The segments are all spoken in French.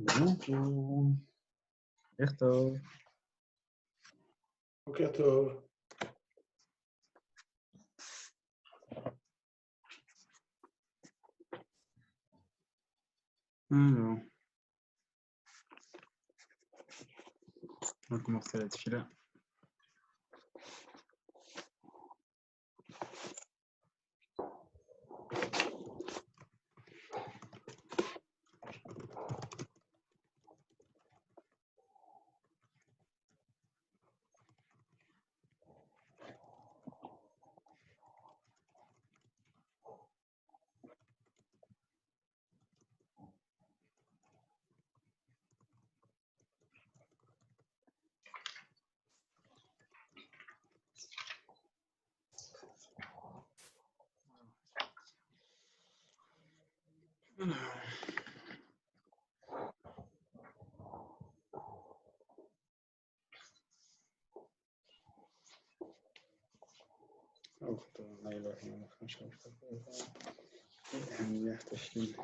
Bonjour. Bertov. בוקר טוב. Alors, on va commencer la tefila. لا إله إلا الله يعني تشليل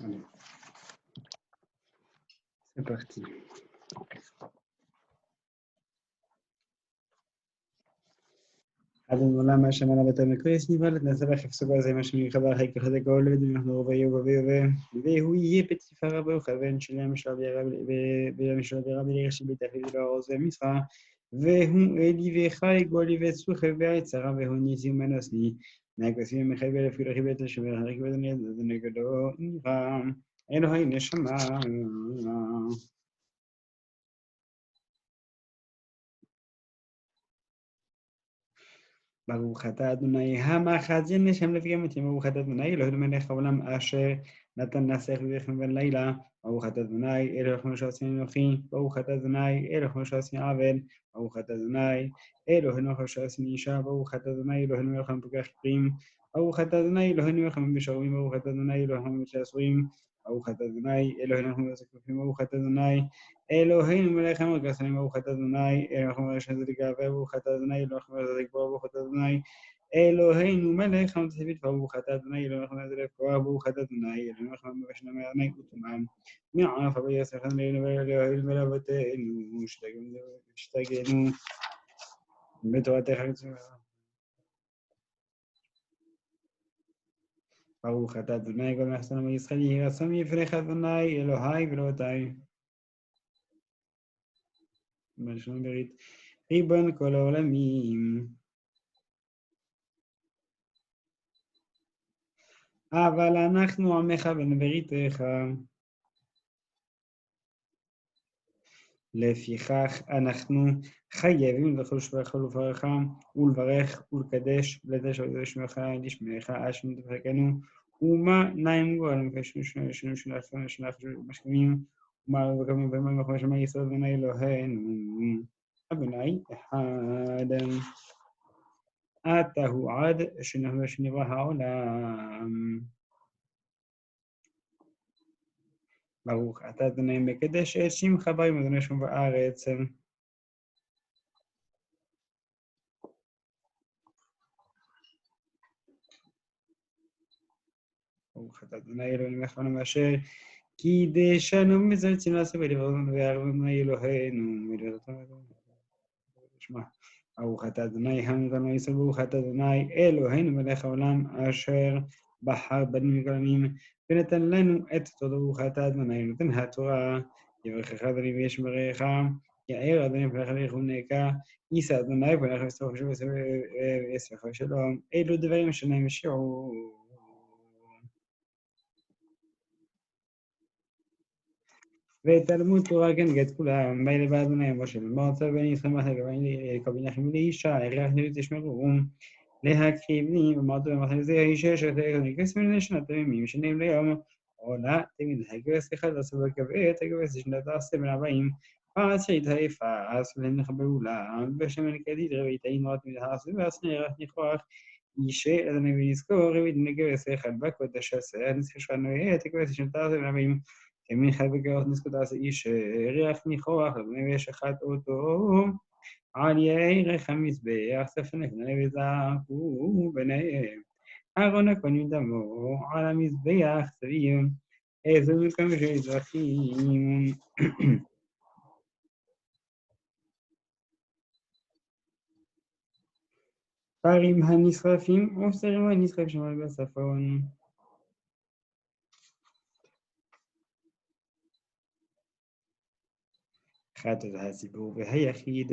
Allez. C'est parti. עד עולם מה שמעלה בתל מקריס נבלת נעשה בחפסו בזה מה שמרחבה אחרי כחד הכל לבדים אנחנו רובי והוא יהיה פתיפה רבה וכוון שלם של רבי לירש בתחליט לאורז ומשרה והוא אלי וחי גולי וצוחה והיצרה והוא ניסי ומנוסני מהכסים מחייב לפי רכיב את השבר הרכיב את הנגדו נראה אלוהי נשמה ברוך אתה אדוני המחזין לשם לפי המתים ברוך אתה אדוני אלוהים מלך העולם אשר נתן נסך ולחם בלילה ברוך אתה אדוני אלוהים שעושים אנוכי ברוך אתה אדוני אלוהים שעושים עוול ברוך אתה אדוני אלוהים שעושים אישה ברוך אתה אדוני אלוהים מלחם פוגח פרים ברוך אתה אדוני אלוהים מלחם בשעורים ברוך אתה אדוני אלוהים שעשורים ברוך אתה אדוני אלוהים מלחם בשקופים ברוך אתה אדוני אלוהינו מלך המרכסים ברוך אתה אדוני אלוהים מלך שזליק גאווה ברוך אתה אדוני אלוהים מלך שזליק גבוה ברוך אתה אדוני אלוהינו מלך המתסיבית ברוך אתה אדוני אלוהים מלך שזליק כוח ברוך אתה אדוני אלוהים מלך מבשנה מאדוני וטומאם מעף אבי יוסף אדוני אלוהינו מלאבתנו שתגנו בתורתך ברוך אתה אדוני כל מחסנו מישראל יהי רצון יפניך אדוני אלוהי ואלוהותי בלשון ברית ריבון כל העולמים אבל אנחנו עמך בן בריתך לפיכך אנחנו חייבים לכל שבח ולברך ולברך ולקדש ולדש ולשמך לשמך אשם תפקנו ומה נעים גורל מקשנו שלך משכמים ומה וקמים במה מחמש שמי ישראל בני אלוהינו אדוני אחד אתה הוא עד שנברא העולם ברוך אתה אדוני מקדש את שמך באים אדוני שום בארץ ברוך אתה אדוני אלוהינו מלך העולם אשר קידשנו מזלצים לעשה ולברנו וערבנו אלוהינו ברוך אתה אדוני המותנו ישראל ברוך אתה אדוני אלוהינו מלך העולם אשר בחר בנו מגלמים ונתן לנו את תודה ברוך אתה אדוני נותן התורה יברכך אדוני וישמרך יאר אדוני פניך ויחונקה יישא אדוני פניך וישמח שלום אלו דברים שניים שיעור ותלמוד תורה כנגד כולם, באלה באדוני משה במועצה בני ישראל מחלק קבין לכם לאישה, הכרח נראה תשמרו, להקריב לי במועצה במחלק זה האישה אשר תגס מן לשנת הימים שנים ליום, עולה תמיד הגס אחד לעשות בקבעת, הגס לשנת עשה בן 40, פרץ שהתעייפה, עשו להם לחבאולה, בשמן כדית רבית אינות מדעשו, ועשו נערך נכוח, אישה אדוני ונזכור, רבית נגס אחד בקודש עשה, נזכר שלנו הגס לשנת עשה בן 40, כמין חד בגאות נזכות עשה איש ריח ניחוח, אדוני וישחט אותו, על ירך המזבח, ספן לפני וזעקו ביניהם. אהרון הכהן דמו, על המזבח סביב, איזו מקום של אזרחים. פרים הנשרפים, ופסרים הנשרף שמל בצפון. חטאת הציבור והיחיד.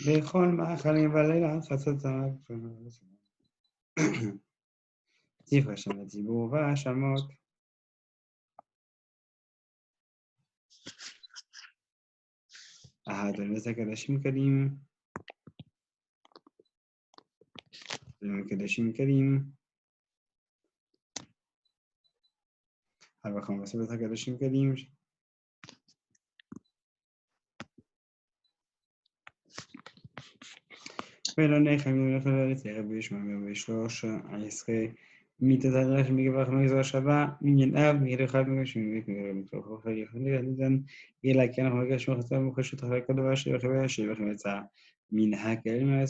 בכל מאכלים בלילה חצותה. זכר שם לציבור והאשמות. אהדון וקדשים קדים. וקדשים קדים. הרווחה מסורת הקדשים קדים. ולא נחם ולכל ארץ ערב וישמע ושלוש עשרה מתתרח מגבח מגזר שווה מניין אב מגיל אחד מגשים ומתוך אוכל יכולים לדן אלא כי אנחנו מגשים חצה ומוחשת אחרי כל דבר שבחוויה שבח מצא منها كلمة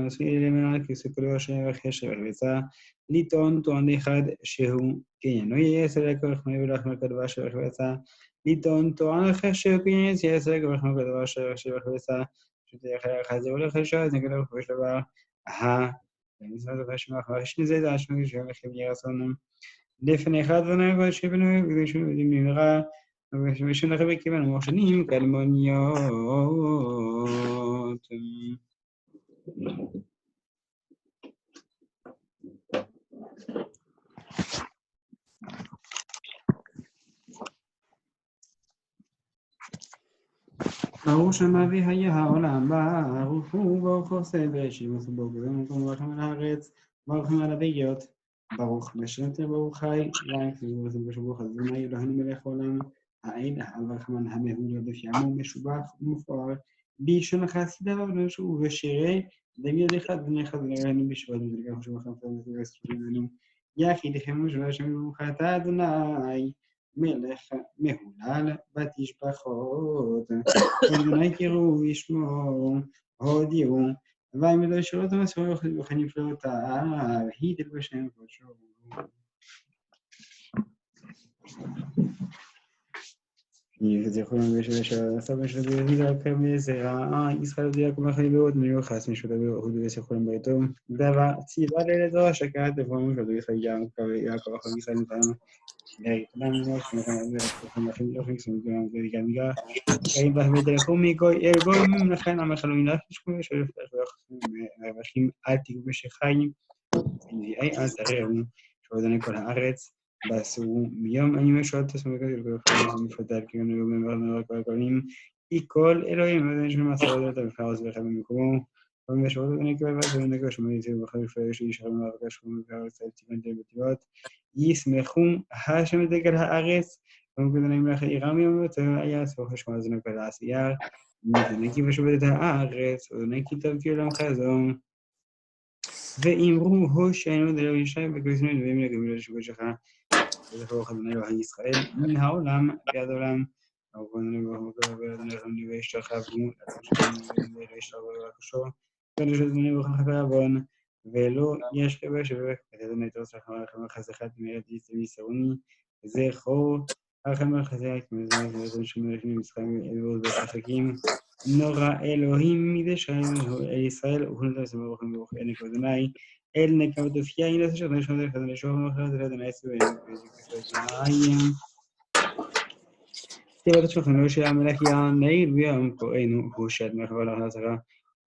مسؤولة من الكسر كل شيء وخشة وخبثة لتون تون אחד שהוא קניינו יעשה לכל חמי ולחמי כדבר שבחבצה לטעון תואן אחר שהוא קניינו יעשה לכל חמי כדבר שבחבצה שתהיה אחר זה הולך לשעה אז נגד הולך בשלבה ומצוות השמח והשני זה זה השמח שהולכים ירסונם לפני אחד ונגד שבנו ושנו יודעים במהרה ושנו לכם בכיוון מושנים כלמוניות ברוך שמביא היה העולם ברוך הוא ברוך עושה בשימוש בו במקום ברוך על הארץ ברוך על הדגיות ברוך משנתר ברוך חי ברוך אדוני אלוהינו מלך העולם העין הרחמן המהול ירדף ימו משובח ומפואר בלשון חסידיו ובשירי דוד אחד בני אחד ולראינו בשבט ולקח שבחם וסטרנו יחידכם ושבע שם ברוכת אדוני מלך מהולל בתשבחות אדוני קראו וישמעו הודיעו ויעמדו שאלות המסורות וכנפלאותיו הידל בשם קודשו יזכרון ושעשו משלו ביהודה כמזרע ישראל הודיע כמו חיים מאוד מיוחס משלו ביהודה וסכרון ביתו דבר ציווה לילדו שקעת לפעמים שלו ישראל יעקב אחר ישראל נתן Damos Karim Bahmedelakum Goim לכן המחלומים להשכו רווחים אל תיגעו בשחיים ונביאי אל תרעו שעודני כל הארץ בעשו מיום אני משעות תסמו מפתל כגון אלוהים ומרמר כל הקולים כי כל אלוהים ודני של מסעות את המפלאות ואחד במקומו ומשעות עודני כבבת ונגע שמייצא ובחליפה יש איש הרמר ורקש חומר והארץ על ציוונתי בטבעות ישמחו השם דגל הארץ ומקדנים לך עירם יום יותר היה סוף השמוע זנו כל העשייה ונקי ושובד את הארץ ונקי תבקי עולם חזום ואמרו הושענו דלו ישי וכבשנו דברים לגבי לשבוד שלך וזכרו חדוני אלוהי ישראל מן העולם ביד עולם ובואנו לבוא ואדוני לכם וישתחוו וישתחוו ולקשו ונשדוני וכם חבר עוון ולא יש חבר שבק את אדוני תרוס לכם עליכם החזכת מירת ויסרוני זכור לכם החזק מזמן ואדון שמלכים מצחיים ועוד בחזקים נורא אלוהים מדי שם אל ישראל וכולנו תסמרו לכם ברוך ענק אדוני אל נקמת אופיה אין לזה שאתם שומעים לכם לשוב ומחרת אל אדוני סביבים וזכריים תיבת שלכם לא שיעה מלך יענעיל ויום קוראינו הושעת מחבר לך לצרה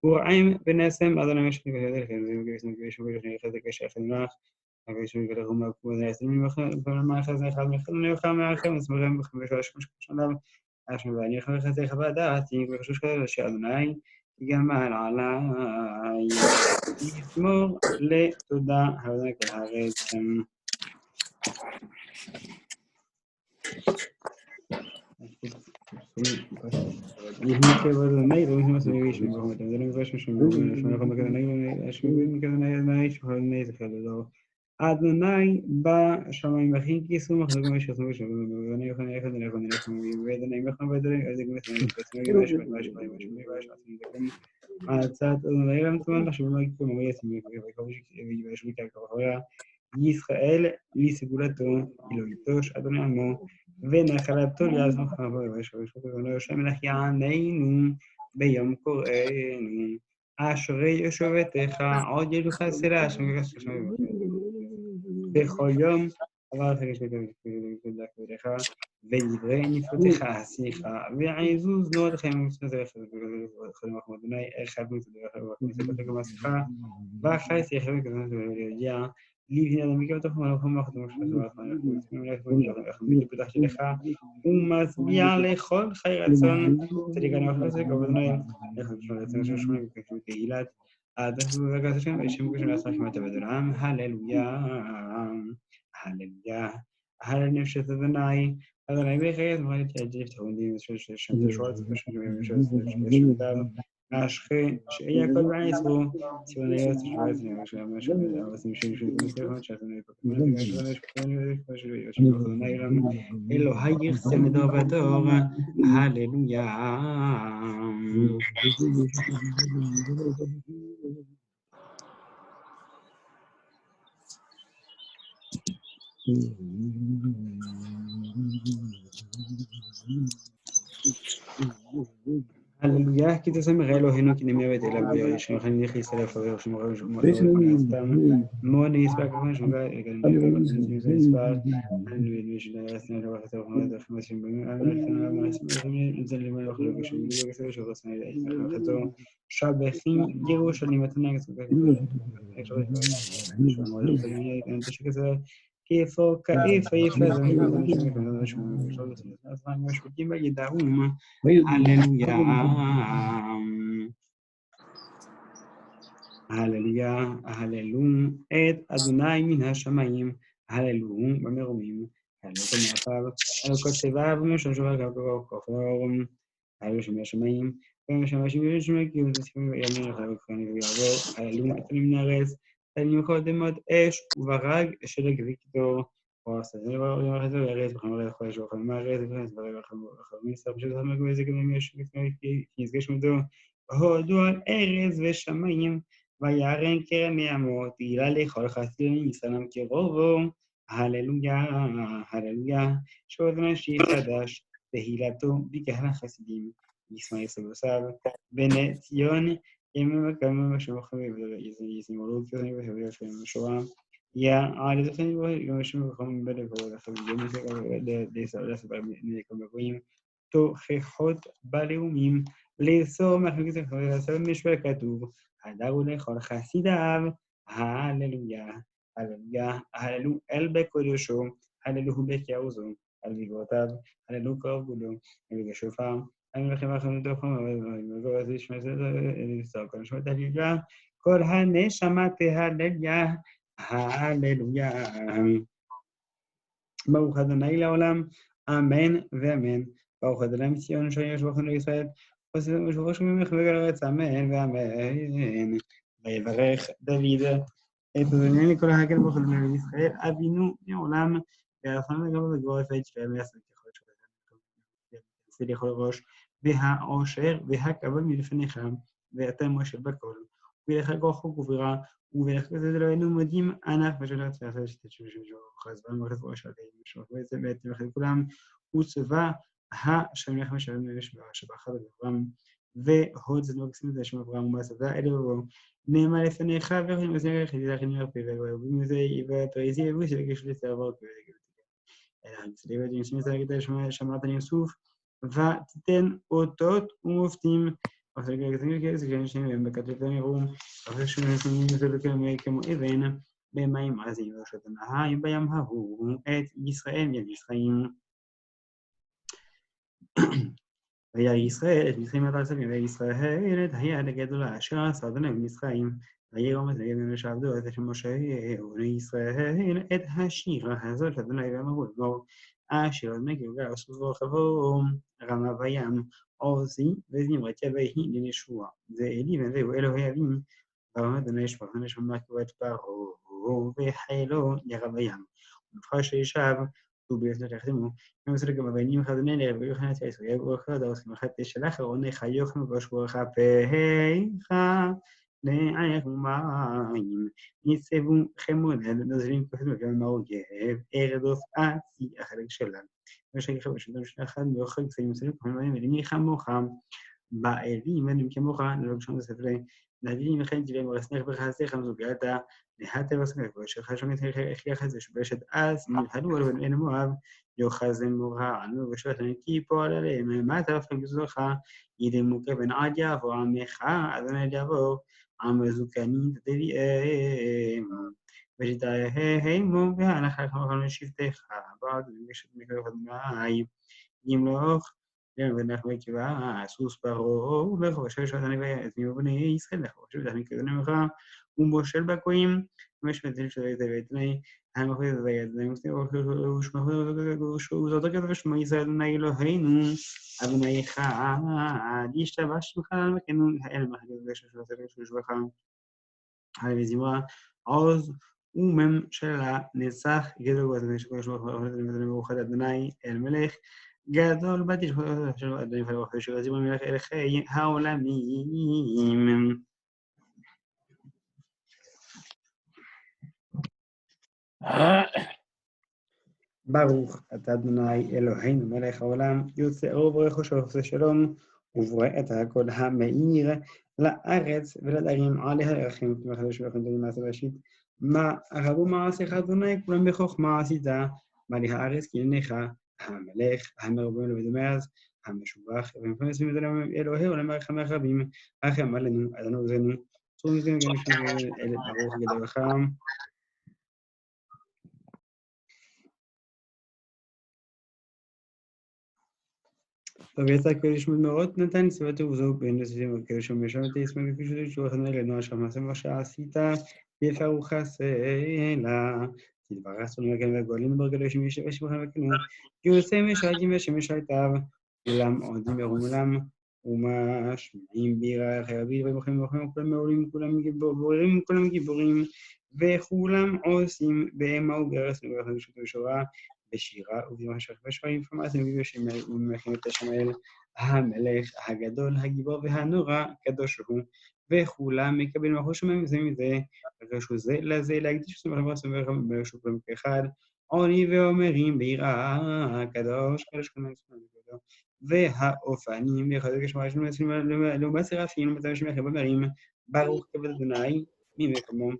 ורעים בנסם אדוני משת נגד לכם ומגביסנו גבישו ולכם יחד הקשר לכם לך הגבישו ולכם מהקום הזה יסתמים במערכת זה אחד מכם נלחם מערכם וסמרם בכם ושלוש משכו שלב אשם ואני לכם לחצי חוות דעתי וחשוש כזה שאדוני יגמל עליי יזמור לתודה אדוני כל הארץ יהי כאדוני לא משמע סביבי ישמע ברחמת אדוני מבש משמע ושמע לכם בכדוני אשמים מכדוני אדוני שכדוני זכר לדור אדוני בשמיים הכי כיסו מחלוקם ושכתו ושמע ואדוני יוחנן יחד ונכון ונכון ואדוני מחם ואדוני אז יגמס ונכון ונכון ונכון ונכון הצעת אדוני למתמן לחשוב מה יקום ויסמי ויבש מכאל כבחוריה ישראל לסגולתו אילו יטוש אדוני עמו ונחלתו לעזור חבו וישבשו אדוני השם מלך יעננו ביום קוראנו אשרי יושבתך עוד ילוך סלה השם וגשת השם בכל יום אבל חגש ותודה כבודך ודברי נפלותיך השיחה ועזוז נועדכם ומצוות חולים רחם אדוני אחד מצוות וכנסת גם השיחה ואחרי שיחד וכזאת ולהגיע לבני אדם מכיר בתוך מלאכם ואחדו מלך שלך ומצביע לכל חי רצון צדיקנו וחסק אדוני לכם רצון ששמונה וכתוב תהילת אדוני וברכת השם ושם קושן לעצמך כמעט עבד העם הללויה הללויה הלל נפשת אדוני אדוני בחיית מועלת יעדי לפתחו עומדים שם תשורת ושם דם השכן שיעקב בעצרו, ציון להיות שבת ושלמה שעושים מסכות שעשו אלוהי ירצה מדור ודור, הללויה. הללויה, כי תשמח אלוהינו כי נמי בית אליו וירא שמכן יכניס אליו חבר שמורה שמעשתם מון יספק כמובן שמגע יספק הללויה ושנה יסנה לבח את הרחמנות החמשים זה לימון לא חלוק שבילי בגסר שרוצנה לחתו שבחים ירושלים מתנה כיפו כאיפה יפה זה משפטים בגדרום הללויה. הללויה, הללו את אדוני מן השמיים, הללו במרומים, הללו במעפיו, הללו כתביו ומשום שובר כפור, הללו שמי השמיים, ומשמשים ושמי כי הוא תסכים ויאמר לך וכפרני ויעבור, הללו נתנים מן הארץ, הללו מקודמות אש וברג שלג וקיטור, או הסזל ואורים אחזו ירץ בחמרי לחודש וחמי מהארץ, וכנס ברג וחמי סרב של חמק וזה כנם יש כי יסגש מדו, הודו על ארץ ושמיים, וירן קרן ימות, תהילה לכל חסידים יסלם קרובו, הללויה, הללויה, שעוד נשי חדש, תהילתו בקהל החסידים, ישמע יסבוסיו, בני ציון, ימים וקמים ושמוחים יזמרו כזנים ושביע שהם בשואה, יעד זכנים ומשם וחמים בלב ולחם ימסק לסבר נקם בגויים, תוכחות בלאומים, לאסור מחלוקת ולעשות משבר כתוב, הדרו לכל חסידיו, הללויה, הללויה, הללו אל בקודשו, הללו בקעוזו, על גבעותיו, הללו קרוב גולו, ובשופר, אני לכם לכם תוכם, ובגובה זה ישמע לסתור, כל נשמת הללויה, כל הנשמה תהלליה, הללויה. ברוך אדוני לעולם, אמן ואמן. ברוך אדוני מציון שיש בכם לישראל, ושבוך שממך בגל ארץ, אמן ואמן. ויברך דוד את אדוני לכל הגל בכל בני ישראל, אבינו מעולם, ואפנו לגמרי בגבור יפית שפעל ויעשה ככל שתעשה לכל ראש, והעושר והכבוד מלפניכם, ואתם משה בכל, ולך כוח ובירה, ולך כזה אלוהינו מודים ענף ושלח תעשה שתשוב חז ומחז ראש עליהם ושלח בעצם בעת לכם כולם וצבא השם לכם ושלם שבח אברהם והוד זנו מקסים את השם אברהם ומסדה אלוהו נאמר לפניך ויכולים לזנגר יחידי לכם ירפא ואוהבים מזה ותריזי אבו שלגש לצעבור אלא מצדי ודין שמסתגת שמרת יוסוף ותתן אותות ומופתים אבל כזה שהם בכתבתם ירום אבל שמסתגלים לזלוקם כמו אבן במים עזים ושתנהיים בים ההוא את ישראל יד והיה ישראל את מצרים עד ארצם וישראל את היד הגדולה אשר עשה אדוני במצרים וירום את הימים שעבדו את משה ובני ישראל את השירה הזאת אדוני ואמרו לאמור אשר אדוני גלגל עשו ורחבו רמה בים עוזי וזמרת יבהי לנשוע זה אלי וזהו אלוהי אבים ואמר אדוני שפך נשמה כבת פרעה וחילו ירה בים ובבחר שישב וביותר תחתמו ומסר גם הבנים החדוני לרב ויוחנן צייסו יגור אחד העושים אחת שלח ארוניך יוחנן ושבורך פהיך לעייך ומים ניצבו חמודה נוזרים כפתו גם מהאויב ארדוף עצי החלק שלנו ושגיחה בשלטון של אחד ואוכל קצרים מסרים כמובן ולמי חמוך באלים ואלים כמוך נלוג שם בספרי נדילים וכן תלם ורסנך וחסך המזוגעת להטה וסנך ושלך שומעת הכריח את זה שבשת אז נלהדו על בן מואב יוחזן מורע ענו ושלט נקי פועל עליהם מה תרפם גזורך ידמו כבן עד יעבור עמך אדוני יעבור עם זוקנים תביאם ושתהמו והלך לך מוכן לשבטך בעד וגשת מקרב אדוני ימלוך ונח בקיבה סוס פרעה ולך ושש אדוני ויעז מבני ישראל לך ושבט אני כדוני ממך ומושל בגויים, ומשפטים של יתרי, המחוז וידעים, ושמות ושמו ישראל אדוני אלוהינו, אדוני אחד, ישתבח שמך למקנו, האל מחדש ושבח על מזמרה, עוז וממשלה נצח גדול ואדוני שקורא שמו מאוחד אדוני אל מלך גדול בתשבחות של אדוני פרח ושרזים המלך אל חיי העולמים. ברוך אתה אדוני אלוהינו מלך העולם יוצא אור וברכו ועושה שלום ובורא את הכל המאיר לארץ ולערים עליה ירחם ומחדש ולכם מעשה בראשית מה רבו מעשיך אדוני כולם בחוכמה עשית מלא הארץ כי עיניך המלך המרבים לבדומי אז המשובח ומפרנסים את אלוהי עולם הרחם הרבים רחם עלינו אדוני עוזנו צור מזכם גם משום אל ברוך גדול וחם. טוב, יצא קודש מאוד נתן צוותו וזהו בין נוספים וקודש ומשם את ישמע כפשוט שולחן אלינו אשר מעשה מה שעשית יפרו חסלה תתברך סולנו וכן והגואלים ברגלו שמש ושמכם וכנו יוצא משרתים ושמש הייתיו כולם עודים ירומולם ומשמעים בירה חייבים ומוכרים כולם מעולים כולם גיבורים כולם גיבורים וכולם עושים בהמה ובארץ וברכם ושותו ושורה בשירה ובמשך ושרים פרמטים וממלכים את השמאל המלך הגדול הגיבור והנורא קדוש הוא וכולם מקבלים מלכות שמיים זה מזה ורשו זה לזה להקדיש את המלך והסמך ברשו כולם כאחד עוני ואומרים ביראה הקדוש קדוש כולם והאופנים יחדו כשמרה שלנו יצאים לעומת סרפים ומצב שמח במרים ברוך כבוד אדוני ממקומו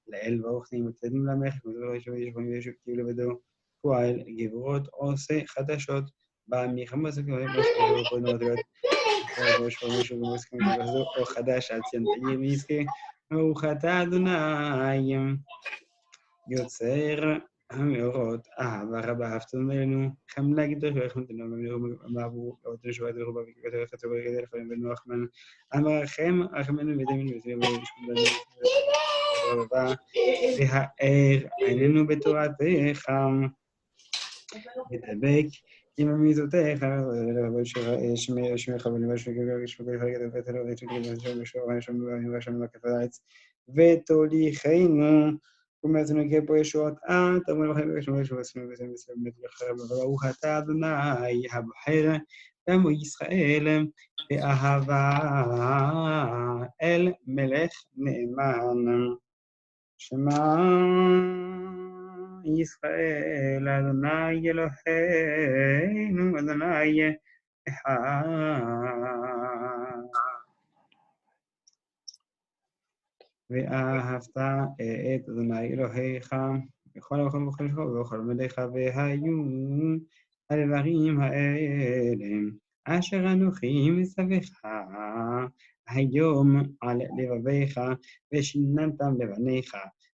לאל ברוך נעים וצדדים למלך וכבודו וישבו כאילו לבדו פועל גברות עושה חדשות במלחמה הזאת או חדש עד ציון ויזכה ברוך אתה אדוני יוצר המאורות אהבה רבה אהבתם אלינו חמלה גדול ורחמתנו אמרו אותנו שבת ורבה וכבד ורחצה ורגד לפעמים בנו רחמן אמרכם רחמנו ודמנו ורבה והאר עינינו בתורתך ודבק עם עמידותיך, שמך ולבש ותוליכנו ומתנו כפה ישועות תאמר לכם ברוך אתה אדוני הבוחר בעמו ישראל באהבה אל מלך נאמן שמע ישראל אדוני אלוהינו אדוני אחד. ואהבת את אדוני אלוהיך בכל אוכל וחלקו ובכל עמדיך והיו הדברים האלה אשר אנוכי מצווך היום על לבביך ושיננתם לבניך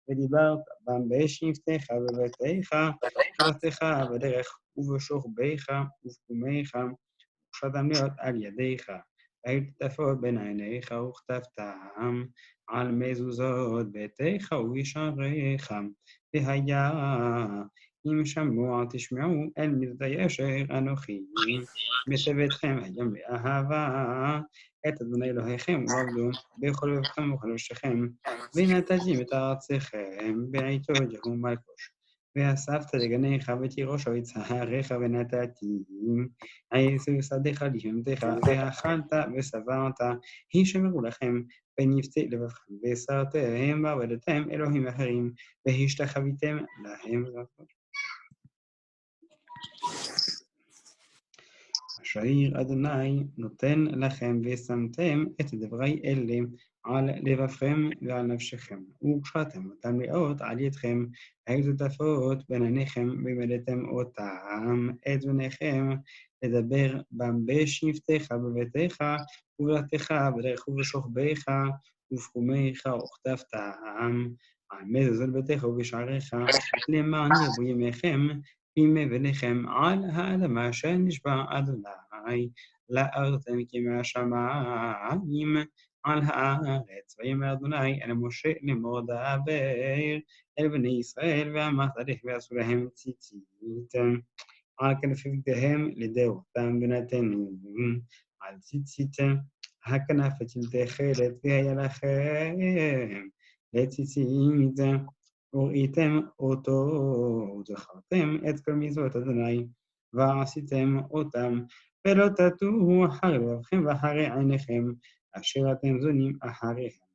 ודיברת בם בשבתך ובביתך ובתך בדרך ובשוכבך ובקומך ושתם להיות על ידיך והיו תטפות בין עיניך וכתבתם על מזוזות ביתך וישעריך והיה אם שמוע תשמעו אל מידותי אשר אנוכי מצוותכם היום באהבה את אדוני אלוהיכם ועבדו בכל לבבכם ובכל נפשכם ונתתם את ארצכם בעיתו יהוא מלכוש ואספת לגניך ותירוש ויצהריך ונתתי עשו שדיך לשמתך ואכלת ושבעת הישמרו לכם ונפצה לבבכם והסרתם ועבדתם אלוהים אחרים והשתחוויתם להם אשר אדוני נותן לכם ושמתם את דברי אלה על לבבכם ועל נפשכם וקשרתם אותם לאות על ידכם היו שותפות בין עיניכם ומלאתם אותם את בניכם לדבר בם בשבתך בביתך ובבתך בדרך ובשוכבך ובקומך וכתבתם על מזוזות ביתך ובשעריך למען ירבו ימיכם בימי בניכם על האדמה שנשבע אדוני לארצם כמי השמיים על הארץ. ויאמר אדוני אל משה לאמור דבר אל בני ישראל ואמרת לך ועשו להם ציצית על כנפיהם לדאותם בנתנו על ציצית הכנף תלתחת והיה לכם לציצית וראיתם אותו וזכרתם את כל מצוות אדוני ועשיתם אותם ולא תטוהו אחרי לבבכם ואחרי עיניכם אשר אתם זונים אחריהם.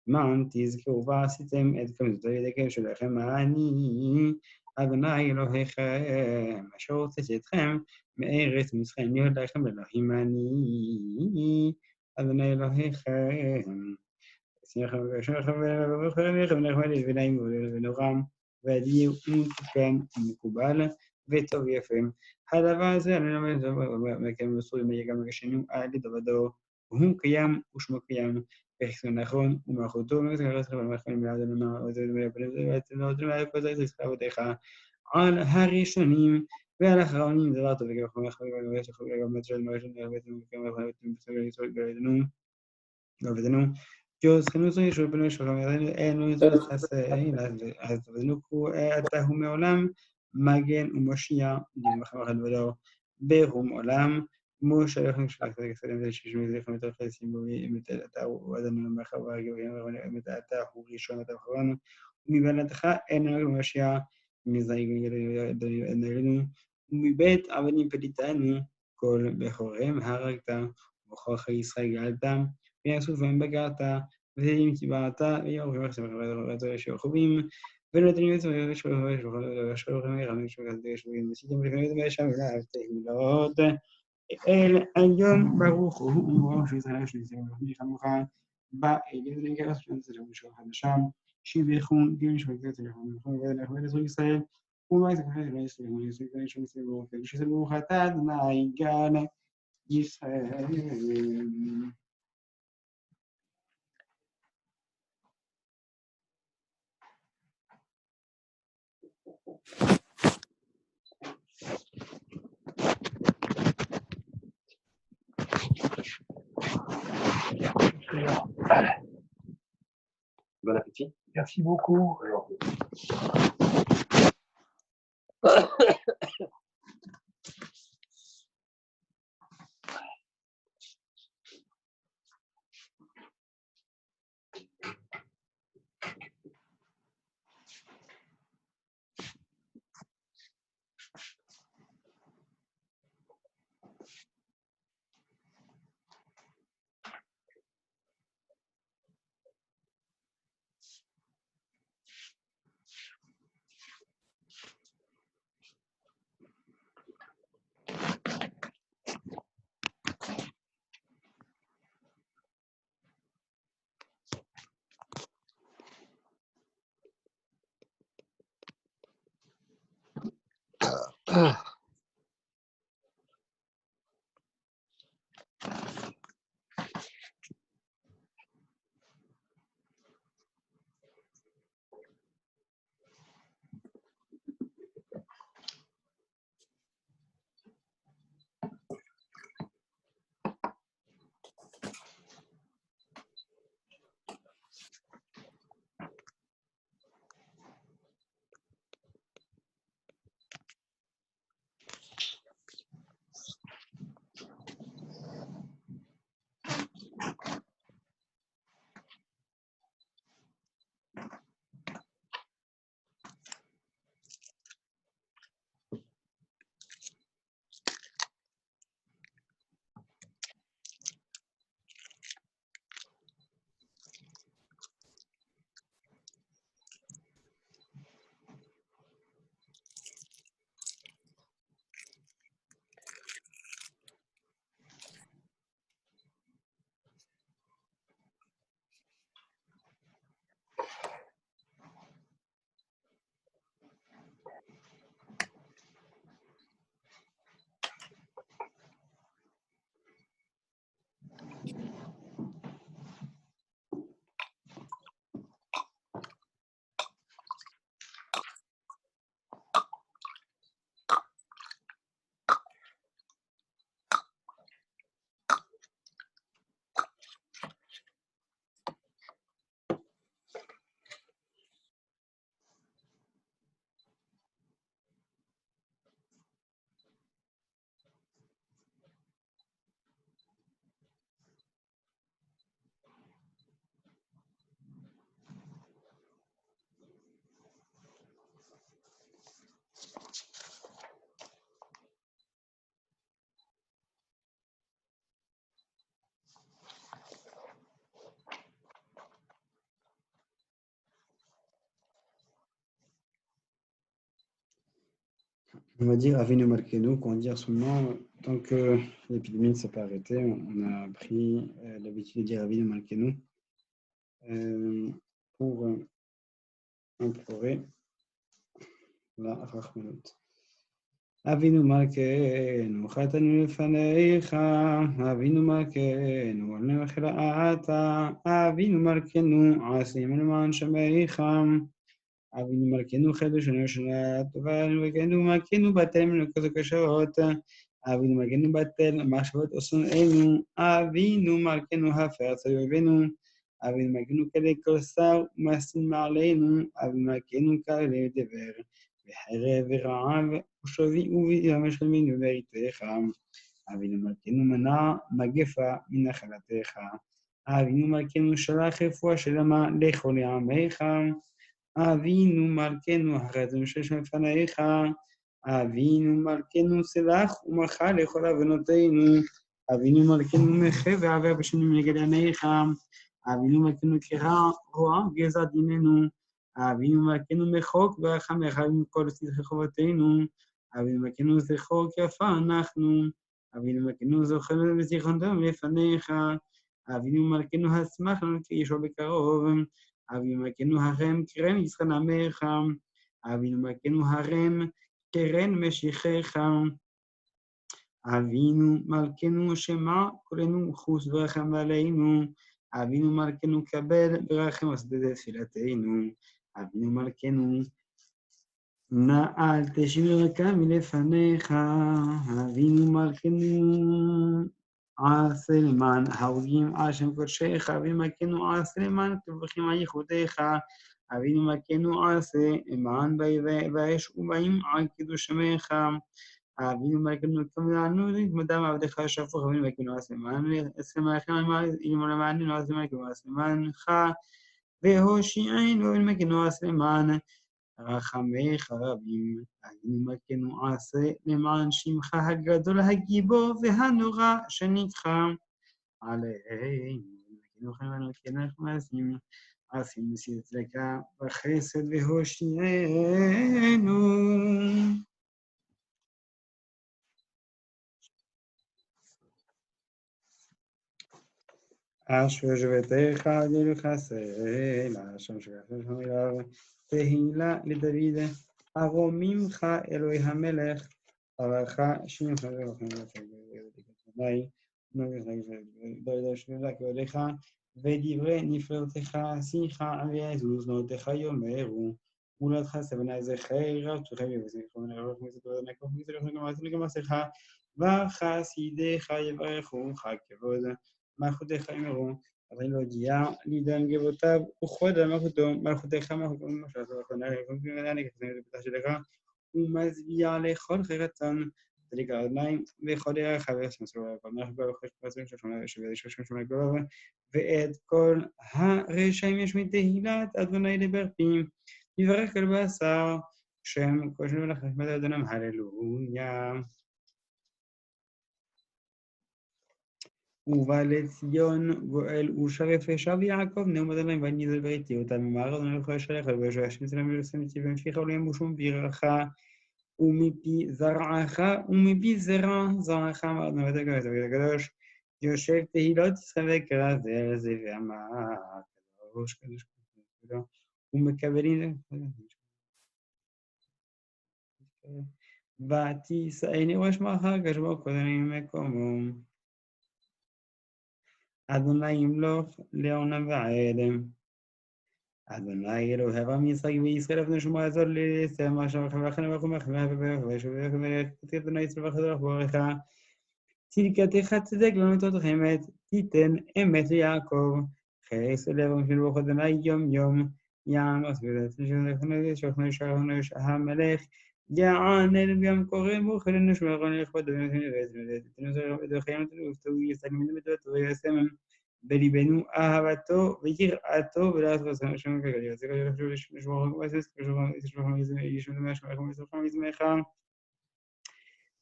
למען תזכרו ועשיתם את כל מצוות ידיכם שלכם אני אדוני אלוהיכם אשר הוצאתי אתכם מארץ מצרים להיות לכם אלוהים אני אדוני אלוהיכם. שמחם ושמחם ונכם ונעים ונורם והדיו ומתוקן ומקובל וטוב יפה. הדבר הזה אני לומד מכם מסורי גם הגשנים על ידי דבדו והוא קיים ושמו קיים וחיסון נכון ומלכותו ומתקרב אתכם ולמלכים ולעד הנאמר עבדיך על הראשונים ועל האחרונים דבר טוב וגם Dios Jesús y su primer אז תבדקו עתה מעולם מגן ומושיע למחר ולא ברום עולם משה לכם שלח את הכספים שישמעו לכם את החסים ומתעתה הוא אדנו למחר ומתעתה הוא ראשון את האחרון ומבלעתך אין רק מושיע מזייגים אדנו ומבית עבדים פדיתנו כל בכוריהם הרגת ובכוח ישראל גאלתם ויעשו בהם בגרת ואם קיבלת ויום חמח שמחרת שרחובים ולא תניעו את זה שרחובים ירמים שרחובים וסיתם לפני זה וישם ולהבתהילות אל עליון ברוך הוא ומרום שישראל שליסים ולכני חנוכה באלים ונגרס שלנסה למשהו חדשם שיבחון גיל שבקצת לכם ולך ולזו ישראל ומה זה ככה שלא יסלם ויסלם שנסים ברוך שיסל ברוך אתה אדוני גן ישראל Bon appétit. Merci beaucoup. On va dire Avinu Malkeinu, qu'on va dire son nom, tant que l'épidémie ne s'est pas arrêtée, on a pris l'habitude de dire Avinu Malkeinu pour implorer la Rachmanut. Avinu Malkeinu, Chatanu Lefaneicha, Avinu Malkeinu, Olnech La'ata, Avinu Malkeinu, Asim Leman Shemeicha, Avinu Malkeinu, Chedush Shana Tova, Avinu Malkeinu, Batel Melukot Kashot, Avinu Malkeinu, Batel Mashvot Osonenu, Avinu Malkeinu, Hafer Tzayovenu, Avinu Malkeinu, Kele Kosar, Masin Marleinu, Avinu Malkeinu, Kale Dever, V'Herev V'Ra'av, Ushovi U'Yamash Minu Ve'itecha, Avinu Malkeinu, Mana Magefa Minachalatecha, Avinu Malkeinu, Shalach Refuah Shelama Lechol Yamecha, Avinu Malkeinu, Hachatanu Sheshem Faneicha, Avinu Malkeinu, Selach Umacha Lechol Avonoteinu, Avinu Malkeinu, Meche Ve'aver B'Shanim Neged Aneicha, Avinu Malkeinu, Kira Roa Geza Dinenu, Avinu Malkeinu, Mechok Ve'achamecha Mikol Tzidchei Chovateinu, Avinu Malkeinu, Zechor Kiafa Anachnu, Avinu Malkeinu, Zochenu V'Zichron Tov Lefaneicha, Avinu Malkeinu, Hasmach Lanu K'Yishua B'Karov, Avinu Malkeinu harem keren Yisrael Amecha, Avinu Malkeinu harem keren Meshichecha, Avinu Malkeinu Shema Kolenu Chus V'Rachem Aleinu, Avinu Malkeinu Kabel V'Rachem Asdei Tfilateinu, Avinu Malkeinu Na'al Teshiveka Milefanecha, Avinu Malkeinu עשה למען ההוגים על שם קודשך, אבינו מלכנו עשה למען הטובחים על ייחודיך, אבינו מלכנו עשה למען באש ובאים על קידוש שמך, אבינו מלכנו כמלנו להתמדם עבדך השפוך, אבינו מלכנו עשה למעננו, עשה מלכנו עשה למענך, והושיענו, אבינו מלכנו עשה למען רחמך רבים, אבינו מלכנו עשה למען שמך הגדול הגיבור והנורא שנקחה עלינו, מלכנו חיינו מלכנו מעשים, עשינו צדקה וחסד והושיענו. אשר שבטיך דרך הסלע, השם שבטיך אליו, תהילה לדוד, ארומימך אלוהי המלך, עברך שמך אלוהיך כבודיך, ודברי נפלאותיך שיחה ועזוז נאותיך יאמרו, מולדך סבנה זכר רב תוכי ובזמך ונערך מצדך ומעשיך, וחסידיך יברכוך כבוד. מלכותך אמרו, אבל לא הודיע לעידן גבותיו, וכבוד מלכותו, מלכותך מלכותו, משלך שלך, ומצביע לכל חרצון, תליק האוזניים, וכל דרך חבר שמסרו לכל מלך גדול, וכל שפרצים ששום שומע גדול, ואת כל הרשעים יש מתהילת אדוני דבר פיהם, יברך כל בשר, שם כל שם מלך חכמת אדונם, הללויה. ובא לציון גואל ושב ישב יעקב נאום אדוני ואני זלבריתי אותם ממער אדוני לכל אשר לך ובשביל השם צלם ולשם נתיב המשיכה ולהם ושום ברכה ומפי זרעך ומפי זרעך אמר אדוני ותגרס אביד הקדוש יושב תהילות ישראל וקרא זה על זה ואמר קדוש קדוש קדוש ומקבלים ותישאני ראש מחר גשבו קודמים מקומו אדוני ימלוך לעולם ועד. אדוני אלוהי אברהם יצחק וישראל אבני שמו יעזור לי לסיים מה שברכם ולכן אברכם ולכם וישובך ולכתי אדוני ישראל וחזרך ברך. צדקתך צדק למיתותיכם אמת, תיתן אמת ליעקב. חסד לאברהם של ברוך אדוני יום יום. יעמוס ושוכנו ישענו המלך. יענן גם קורא ברוך אלינו שמרון לכבוד תתנו זרם ודוחים ותלו יסתגמים מדעתו ויסמם בליבנו אהבתו ויראתו ולעשות עשנו שם כגלי זה כזה חשוב לשמור ובסס כשמור מזמך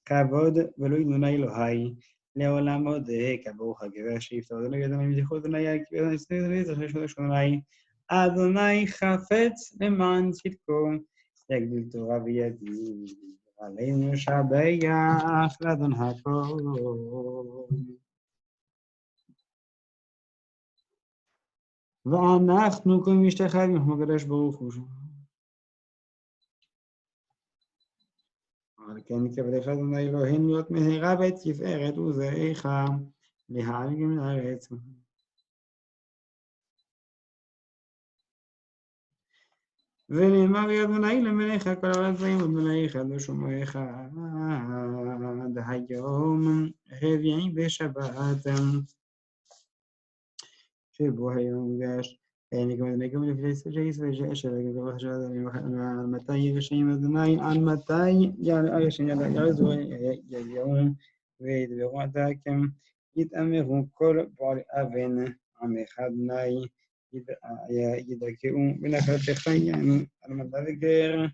כבוד ולא ידונה אלוהי לעולם עוד כברוך הגבר שיפתור אדוני אדוני מזכות אדוני אדוני חפץ למען צדקו יגדיל תורה ויגיד עלינו לשבח לאדון הכל. ואנחנו כל משתחווים כמו הקדוש ברוך הוא. על כן כבדך אדוני אלוהינו להיות מהרה בתפארת וזרעך להעלים מן הארץ. ונאמר אדוני למלך כל הארצים ומלך עד שומעך עד היום רביעי בשבת שבו היום מוגש גם לפני סג'י של על מתי ירשעים אדוני על מתי ירשעים יעזו יום וידברו עתקם יתאמרו כל פועל אבן עמך אדוני ידכאו ונחלתך יענו על מתי וגר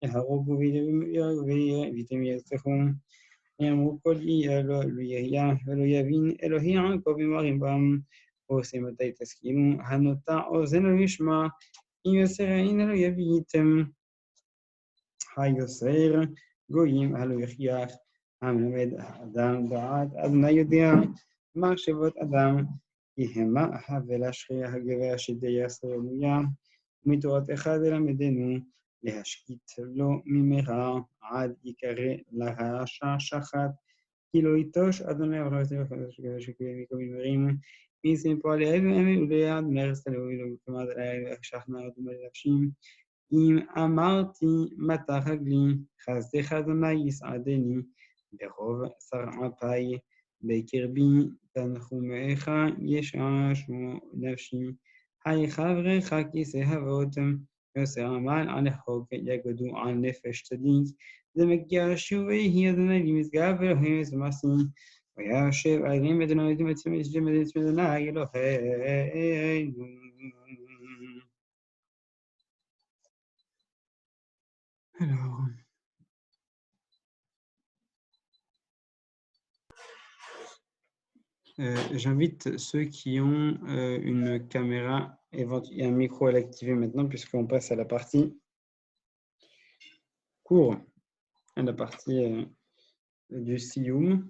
יהרגו ויתם ירצחו יאמרו כל יהיה לא יהיה ולא יבין אלוהי יעקב ימרים בם עושים מתי תסכימו הנוטע אוזן לא ישמע אם יוסר עין לא יביתם היוסר גויים הלא יחייך המלמד אדם דעת אדוני יודע מחשבות אדם יהמה ולהשחיח הגבר שדי יסר אלויה ומתורתך תלמדנו להשקיט לו ממך עד יקרא להרשע שחט כי לא יטוש אדוני אבל לא יצליח שקיים יקבים מרים ניסים פועלי ואמי וליד מרס אלוהי לא כמעט אליי שכנע אותו מלבשים אם אמרתי מתח רגלי חסדך אדוני יסעדני ברוב שרעפי בקרבי תנחומך ישעשו נפשי היי חברך כיסא אבות יוסר עמל על החוק יגדו על נפש צדיק זה מגיע שוב ויהי אדוני למסגב ואלוהים מסמסי וישב עליהם אדוני תמצאים את אדוני אלוהינו. Alors, j'invite ceux qui ont une caméra et un micro à l'activer maintenant puisqu'on passe à la partie cours, à la partie du Sioum.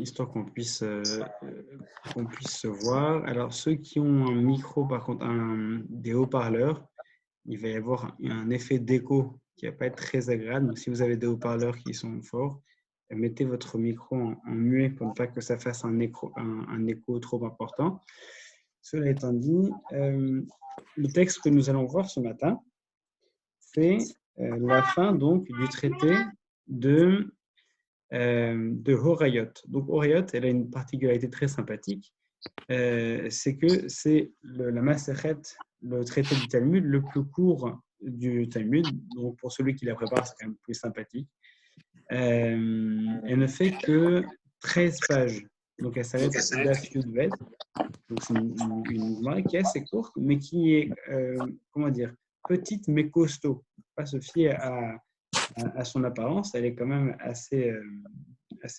Histoire qu'on puisse se voir. Alors, ceux qui ont un micro, par contre, des haut-parleurs, il va y avoir un effet d'écho qui ne va pas être très agréable. Donc, si vous avez des haut-parleurs qui sont forts, mettez votre micro en muet pour ne pas que ça fasse un écho trop important. Cela étant dit, le texte que nous allons voir ce matin, c'est la fin donc du traité de Horayot. Donc Horayot, elle a une particularité très sympathique, c'est que c'est la Masechet, le traité du Talmud, le plus court du Talmud. Donc pour celui qui la prépare, c'est quand même plus sympathique. Elle ne fait que 13 pages. Donc elle s'arrête à Daf Yud-Bet. Donc c'est une Gemara qui est assez courte, mais qui est, petite mais costaud. Pas se fier à son apparence, elle est quand même assez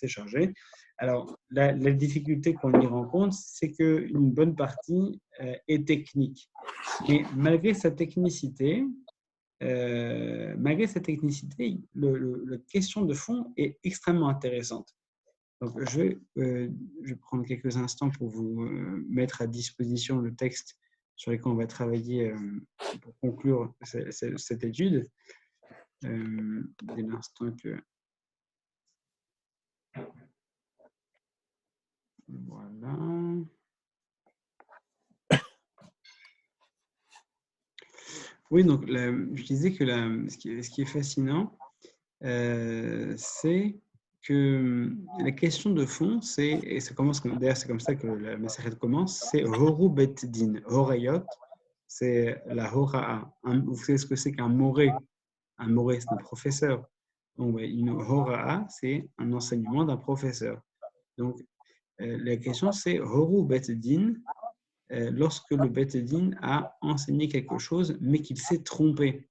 chargée. Alors, la difficulté qu'on y rencontre, c'est qu'une bonne partie est technique. Mais malgré sa technicité, la question de fond est extrêmement intéressante. Donc, je vais prendre quelques instants pour vous mettre à disposition le texte sur lequel on va travailler pour conclure cette étude. Dès l'instant que... Voilà. Oui, donc je disais que ce qui est fascinant, c'est que la question de fond, et ça commence, d'ailleurs c'est comme ça que la Masechet commence, c'est Horu Bet Din. Horayot, c'est la Hora'a. Vous savez ce que c'est qu'un moré? Un moré, c'est un professeur. Donc, une Hora'a, c'est un enseignement d'un professeur. Donc, la question, c'est Horu Bet Din, lorsque le Bet Din a enseigné quelque chose, mais qu'il s'est trompé.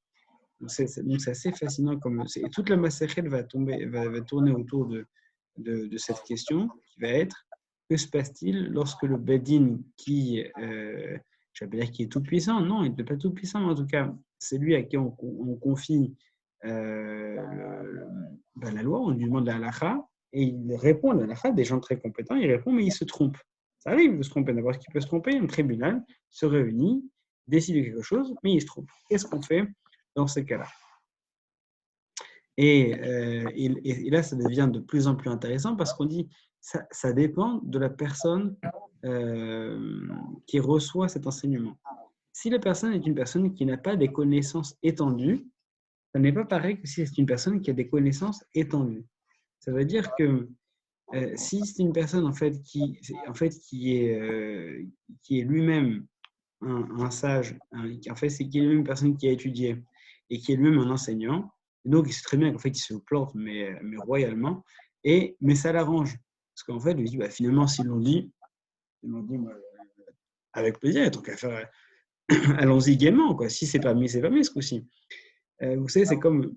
Donc, c'est assez fascinant. Et toute la Masechet va tourner autour de cette question, qui va être: que se passe-t-il lorsque le Bet Din qui je ne vais pas dire qu'il est tout puissant, non, il n'est pas tout puissant, mais en tout cas, c'est lui à qui on confie la loi, on lui demande la halakha, et il répond à la halakha, des gens très compétents, il répond, mais il se trompe. Ça arrive de se tromper, n'importe qui peut se tromper, un tribunal se réunit, décide de quelque chose, mais il se trompe. Qu'est-ce qu'on fait dans ces cas-là? Et là, ça devient de plus en plus intéressant parce qu'on dit ça dépend de la personne qui reçoit cet enseignement. Si la personne est une personne qui n'a pas des connaissances étendues, ça n'est pas pareil que si c'est une personne qui a des connaissances étendues. Ça veut dire que si c'est une personne en fait qui est lui-même un sage, en fait c'est qui est lui-même une personne qui a étudié et qui est lui-même un enseignant, et donc il sait très bien qu'en fait il se plante mais royalement, mais ça l'arrange parce qu'en fait il dit finalement s'ils l'ont dit avec plaisir, donc à faire allons-y gaiement quoi. Si c'est pas mis ce coup-ci. Vous savez, c'est comme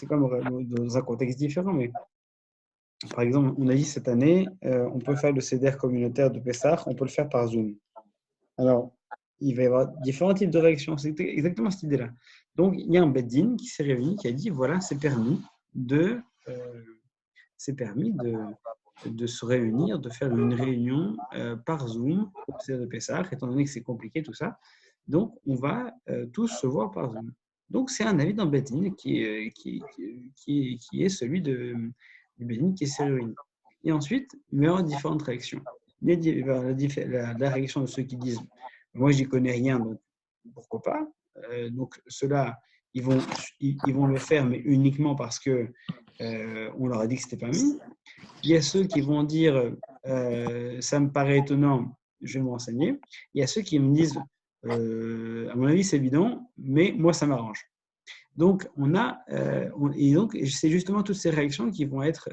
dans un contexte différent, mais par exemple, on a dit cette année, on peut faire le CEDER communautaire de Pessah, on peut le faire par Zoom. Alors, il va y avoir différents types de réactions, c'est exactement cette idée-là. Donc, il y a un Beddin qui s'est réuni, qui a dit, voilà, c'est permis de se réunir, de faire une réunion par Zoom au CEDER de Pessah, étant donné que c'est compliqué tout ça. Donc, on va tous se voir par Zoom. Donc, c'est un avis d'un Beddin qui est celui du Beddin qui s'est réuni. Et ensuite, il va y avoir différentes réactions. Il y a la réaction de ceux qui disent « moi, j'y connais rien, donc pourquoi pas ?» Donc, ceux-là, ils vont le faire, mais uniquement parce que on leur a dit que c'était pas mis. Il y a ceux qui vont dire ça me paraît étonnant, je vais me renseigner. Il y a ceux qui me disent à mon avis c'est évident, mais moi ça m'arrange. Donc et donc c'est justement toutes ces réactions qui vont être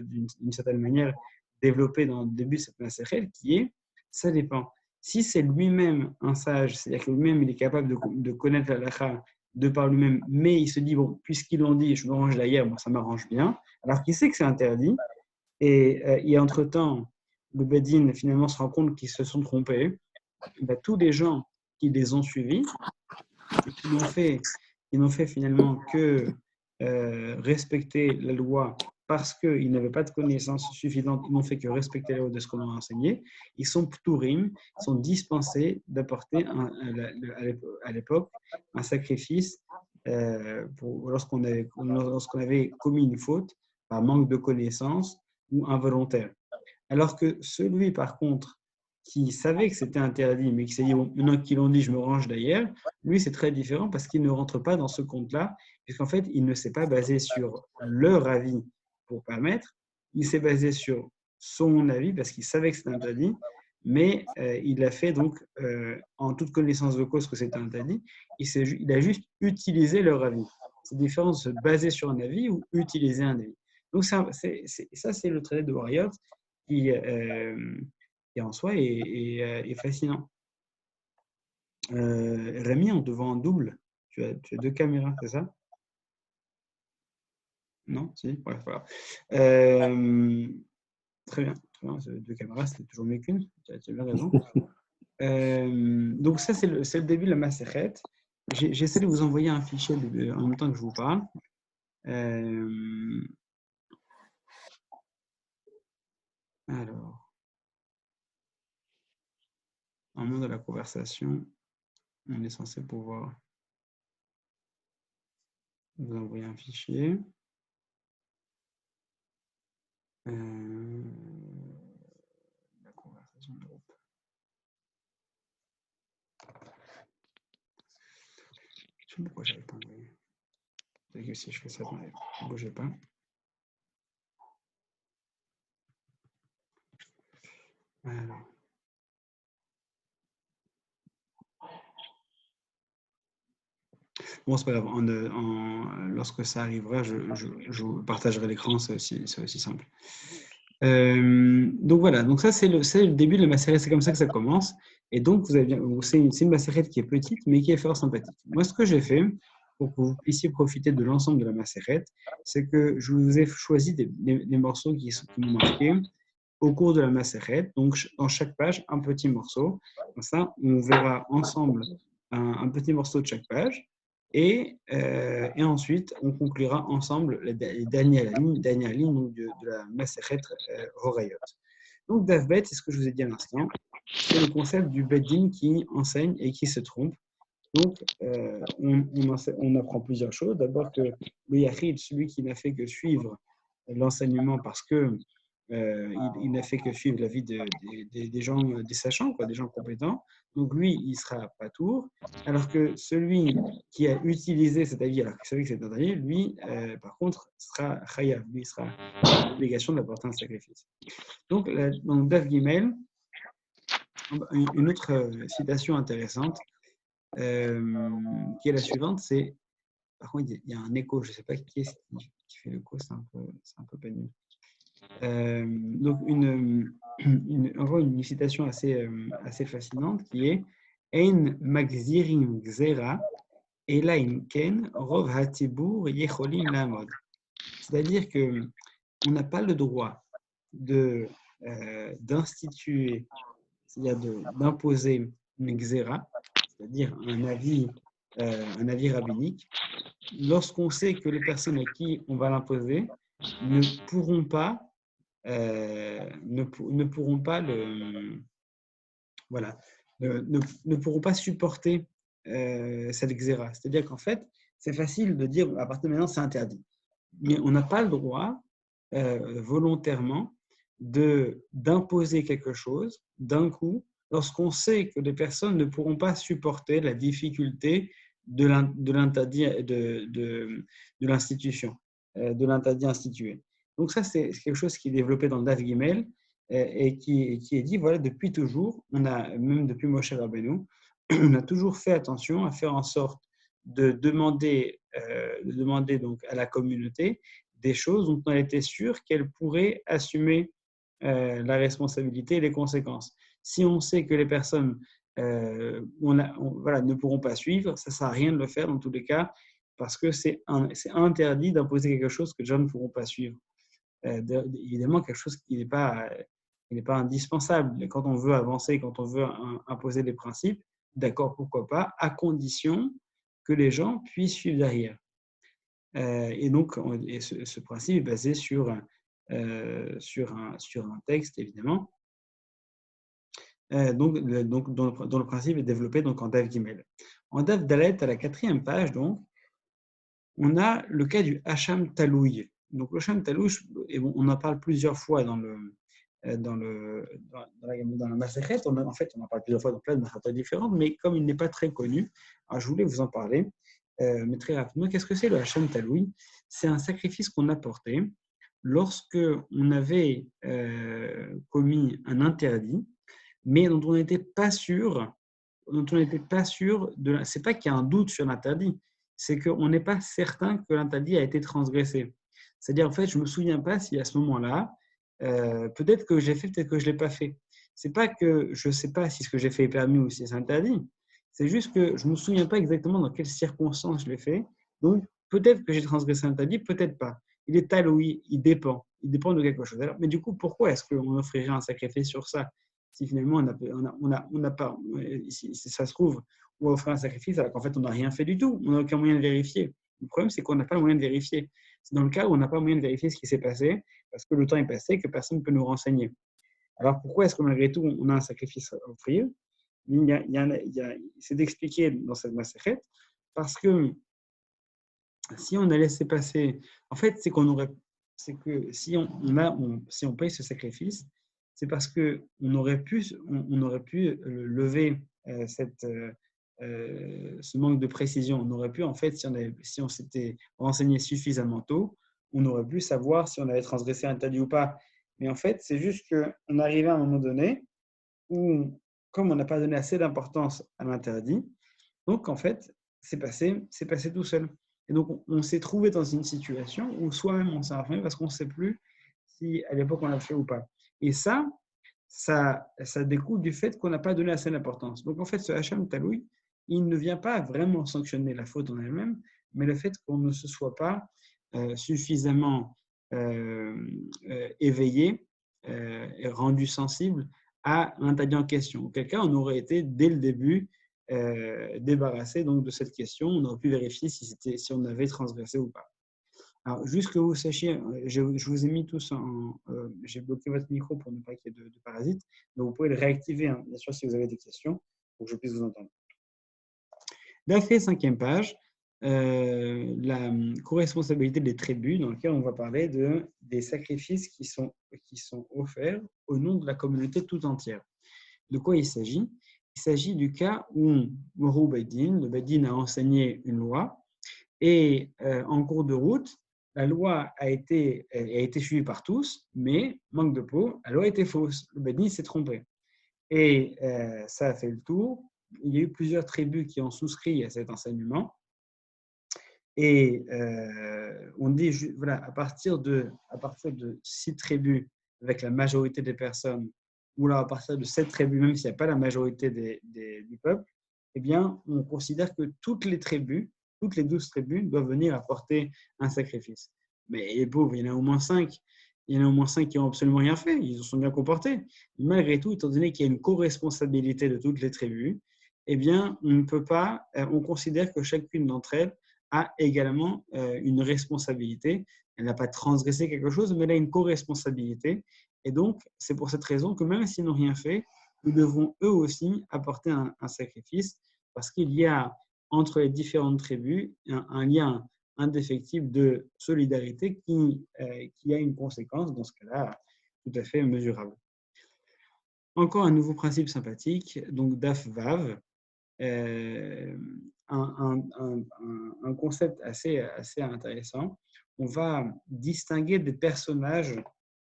d'une certaine manière développées dans le début de cette masérette, qui est ça dépend. Si c'est lui-même un sage, c'est-à-dire que lui-même il est capable de connaître la halakha de par lui-même, mais il se dit bon, puisqu'ils l'ont dit, je me range derrière, moi ça m'arrange bien, alors qu'il sait que c'est interdit, et entre-temps, le Bedin finalement se rend compte qu'ils se sont trompés, tous les gens qui les ont suivis, ils n'ont fait finalement que respecter la loi parce qu'ils n'avaient pas de connaissances suffisantes, ils n'ont fait que respecter la loi de ce qu'on leur a enseigné. Ils sont ptourim, ils sont dispensés d'apporter à l'époque un sacrifice lorsqu'on avait commis une faute par manque de connaissances ou involontaire. Alors que celui, par contre, qui savait que c'était interdit, mais qui s'est dit, bon, maintenant qu'ils l'ont dit, je me range d'ailleurs, lui, c'est très différent parce qu'il ne rentre pas dans ce compte-là, puisqu'en fait, il ne s'est pas basé sur leur avis pour permettre, il s'est basé sur son avis parce qu'il savait que c'était interdit, mais il l'a fait donc en toute connaissance de cause que c'était interdit, il a juste utilisé leur avis. C'est différent de se baser sur un avis ou utiliser un avis. Donc ça, c'est le traité de Warriors qui en soi est fascinant. Rémi, on te voit en double. Tu as deux caméras, c'est ça? Non? Si? Ouais, voilà. Très bien. Deux caméras, c'était toujours mieux qu'une. Tu as bien raison. Donc ça, c'est le début de la masséchette. J'essaie de vous envoyer un fichier en même temps que je vous parle. Alors, en mode de la conversation, on est censé pouvoir vous envoyer un fichier. La conversation de groupe. Je sais pas pourquoi je n'arrive pas à envoyer. Peut-être que si je fais ça, ne bougez pas. Alors. Bon, c'est pas grave. Lorsque ça arrivera, je vous partagerai l'écran, c'est aussi simple. Donc voilà, donc ça c'est le début de la macérette, c'est comme ça que ça commence. Et donc c'est une macérette qui est petite, mais qui est fort sympathique. Moi, ce que j'ai fait pour que vous puissiez profiter de l'ensemble de la macérette, c'est que je vous ai choisi des morceaux qui m'ont marqué au cours de la Maseret. Donc, dans chaque page, un petit morceau. Comme ça, on verra ensemble un petit morceau de chaque page. Et ensuite, on conclura ensemble les dernières lignes donc de la Maseret Horayot. Donc, Daf Bet, c'est ce que je vous ai dit à l'instant, c'est le concept du Beddin qui enseigne et qui se trompe. Donc, on apprend plusieurs choses. D'abord que le Yachid, celui qui n'a fait que suivre l'enseignement parce que il n'a fait que suivre l'avis des gens, des sachants, quoi, des gens compétents. Donc, lui, il sera pas tour. Alors que celui qui a utilisé cet avis, alors que celui qui c'est un avis, lui, par contre, sera chayav. Lui, sera l'obligation d'apporter un sacrifice. Donc, dans Daf Gimel, une autre citation intéressante, qui est la suivante, c'est, par contre, il y a un écho, je ne sais pas qui est-ce qui fait l'écho, c'est un peu pénible. Donc, encore une citation assez fascinante qui est Ein magzirim gzera, elain ken rov hatibur yecholim lamod. C'est-à-dire qu'on n'a pas le droit d'instituer, c'est-à-dire d'imposer une gzera, c'est-à-dire un avis rabbinique, lorsqu'on sait que les personnes à qui on va l'imposer ne pourront pas voilà, ne pourront pas supporter cette xéra. C'est-à-dire qu'en fait, c'est facile de dire à partir de maintenant, c'est interdit. Mais on n'a pas le droit volontairement d'imposer quelque chose d'un coup lorsqu'on sait que les personnes ne pourront pas supporter la difficulté de l'institution, de l'interdit institué. Donc ça, c'est quelque chose qui est développé dans le Daf Gimel et qui est dit, voilà, depuis toujours, même depuis Moshe Rabbeinu, on a toujours fait attention à faire en sorte de demander donc à la communauté des choses dont on était sûr qu'elle pourrait assumer la responsabilité et les conséquences. Si on sait que les personnes ne pourront pas suivre, ça ne sert à rien de le faire dans tous les cas, parce que c'est interdit d'imposer quelque chose que les gens ne pourront pas suivre. Évidemment, quelque chose qui n'est pas indispensable. Quand on veut avancer, quand on veut imposer des principes, d'accord, pourquoi pas, à condition que les gens puissent suivre derrière. Et donc, ce principe est basé sur un texte, évidemment, dont le principe est développé donc, en Daf Gimel. En Daf Dalet, à la 4e page, donc, on a le cas du Hacham Talouy. Donc, le Hacham Talouy, on en parle plusieurs fois dans la Masechet. En fait, on en parle plusieurs fois dans plein de Masechet différentes, mais comme il n'est pas très connu, alors je voulais vous en parler. Mais très rapidement, qu'est-ce que c'est le Hacham Talouy? C'est un sacrifice qu'on apportait lorsque on avait commis un interdit, mais dont on n'était pas sûr, c'est pas qu'il y a un doute sur l'interdit, c'est qu'on n'est pas certain que l'interdit a été transgressé. C'est-à-dire, en fait, je ne me souviens pas si à ce moment-là, peut-être que j'ai fait, peut-être que je ne l'ai pas fait. C'est pas que je ne sais pas si ce que j'ai fait est permis ou si c'est interdit. C'est juste que je ne me souviens pas exactement dans quelles circonstances je l'ai fait. Donc, peut-être que j'ai transgressé l'interdit, peut-être pas. Il est taloui, il dépend de quelque chose. Alors, mais du coup, pourquoi est-ce qu'on offrirait un sacrifice sur ça? Si finalement on n'a pas, si ça se trouve, on va offrir un sacrifice alors qu'en fait on n'a rien fait du tout, on n'a aucun moyen de vérifier. Le problème, c'est qu'on n'a pas le moyen de vérifier. C'est dans le cas où on n'a pas le moyen de vérifier ce qui s'est passé, parce que le temps est passé, que personne ne peut nous renseigner. Alors pourquoi est-ce que malgré tout on a un sacrifice à offrir? C'est d'expliquer dans cette masséchet, parce que si on a laissé passer, en fait, c'est que si on paye ce sacrifice, c'est parce que on aurait pu lever ce manque de précision. On aurait pu, en fait, si on s'était renseigné suffisamment tôt, on aurait pu savoir si on avait transgressé un interdit ou pas. Mais en fait, c'est juste qu'on arrivait à un moment donné où, comme on n'a pas donné assez d'importance à l'interdit, donc en fait, c'est passé tout seul. Et donc, on s'est trouvé dans une situation où soi-même on s'est informé parce qu'on ne sait plus si à l'époque on l'a fait ou pas. Et ça découle du fait qu'on n'a pas donné assez d'importance. Donc, en fait, ce Hacham Taloui, il ne vient pas vraiment sanctionner la faute en elle-même, mais le fait qu'on ne se soit pas suffisamment éveillé est rendu sensible à l'interdit en question. Auquel cas, on aurait été dès le début débarrassé donc, de cette question. On aurait pu vérifier si on avait transgressé ou pas. Alors, juste que vous sachiez, je vous ai mis tous j'ai bloqué votre micro pour ne pas qu'il y ait de parasites, donc vous pouvez le réactiver, hein, bien sûr, si vous avez des questions, pour que je puisse vous entendre. D'après 5e page, la co-responsabilité des tribus, dans laquelle on va parler des sacrifices qui sont offerts au nom de la communauté tout entière. De quoi il s'agit? Il s'agit du cas où Morou Beddin, le Beddin a enseigné une loi, et en cours de route, la loi a été suivie par tous, mais, manque de peau, la loi était fausse. Le Beddin s'est trompé. Et ça a fait le tour. Il y a eu plusieurs tribus qui ont souscrit à cet enseignement. Et on dit, voilà, à partir de 6 tribus avec la majorité des personnes, ou là à partir de 7 tribus, même s'il n'y a pas la majorité du peuple, eh bien, on considère que toutes les 12 tribus doivent venir apporter un sacrifice. Mais les pauvres, il y en a au moins 5. Il y en a au moins 5 qui n'ont absolument rien fait. Ils se sont bien comportés. Mais malgré tout, étant donné qu'il y a une co-responsabilité de toutes les tribus, eh bien, on ne peut pas, on considère que chacune d'entre elles a également une responsabilité. Elle n'a pas transgressé quelque chose, mais elle a une co-responsabilité. Et donc, c'est pour cette raison que même s'ils n'ont rien fait, nous devrons eux aussi apporter un sacrifice, parce qu'il y a entre les différentes tribus un lien indéfectible de solidarité qui a une conséquence, dans ce cas-là, tout à fait mesurable. Encore un nouveau principe sympathique, donc Daf Vav, un concept assez intéressant. On va distinguer des personnages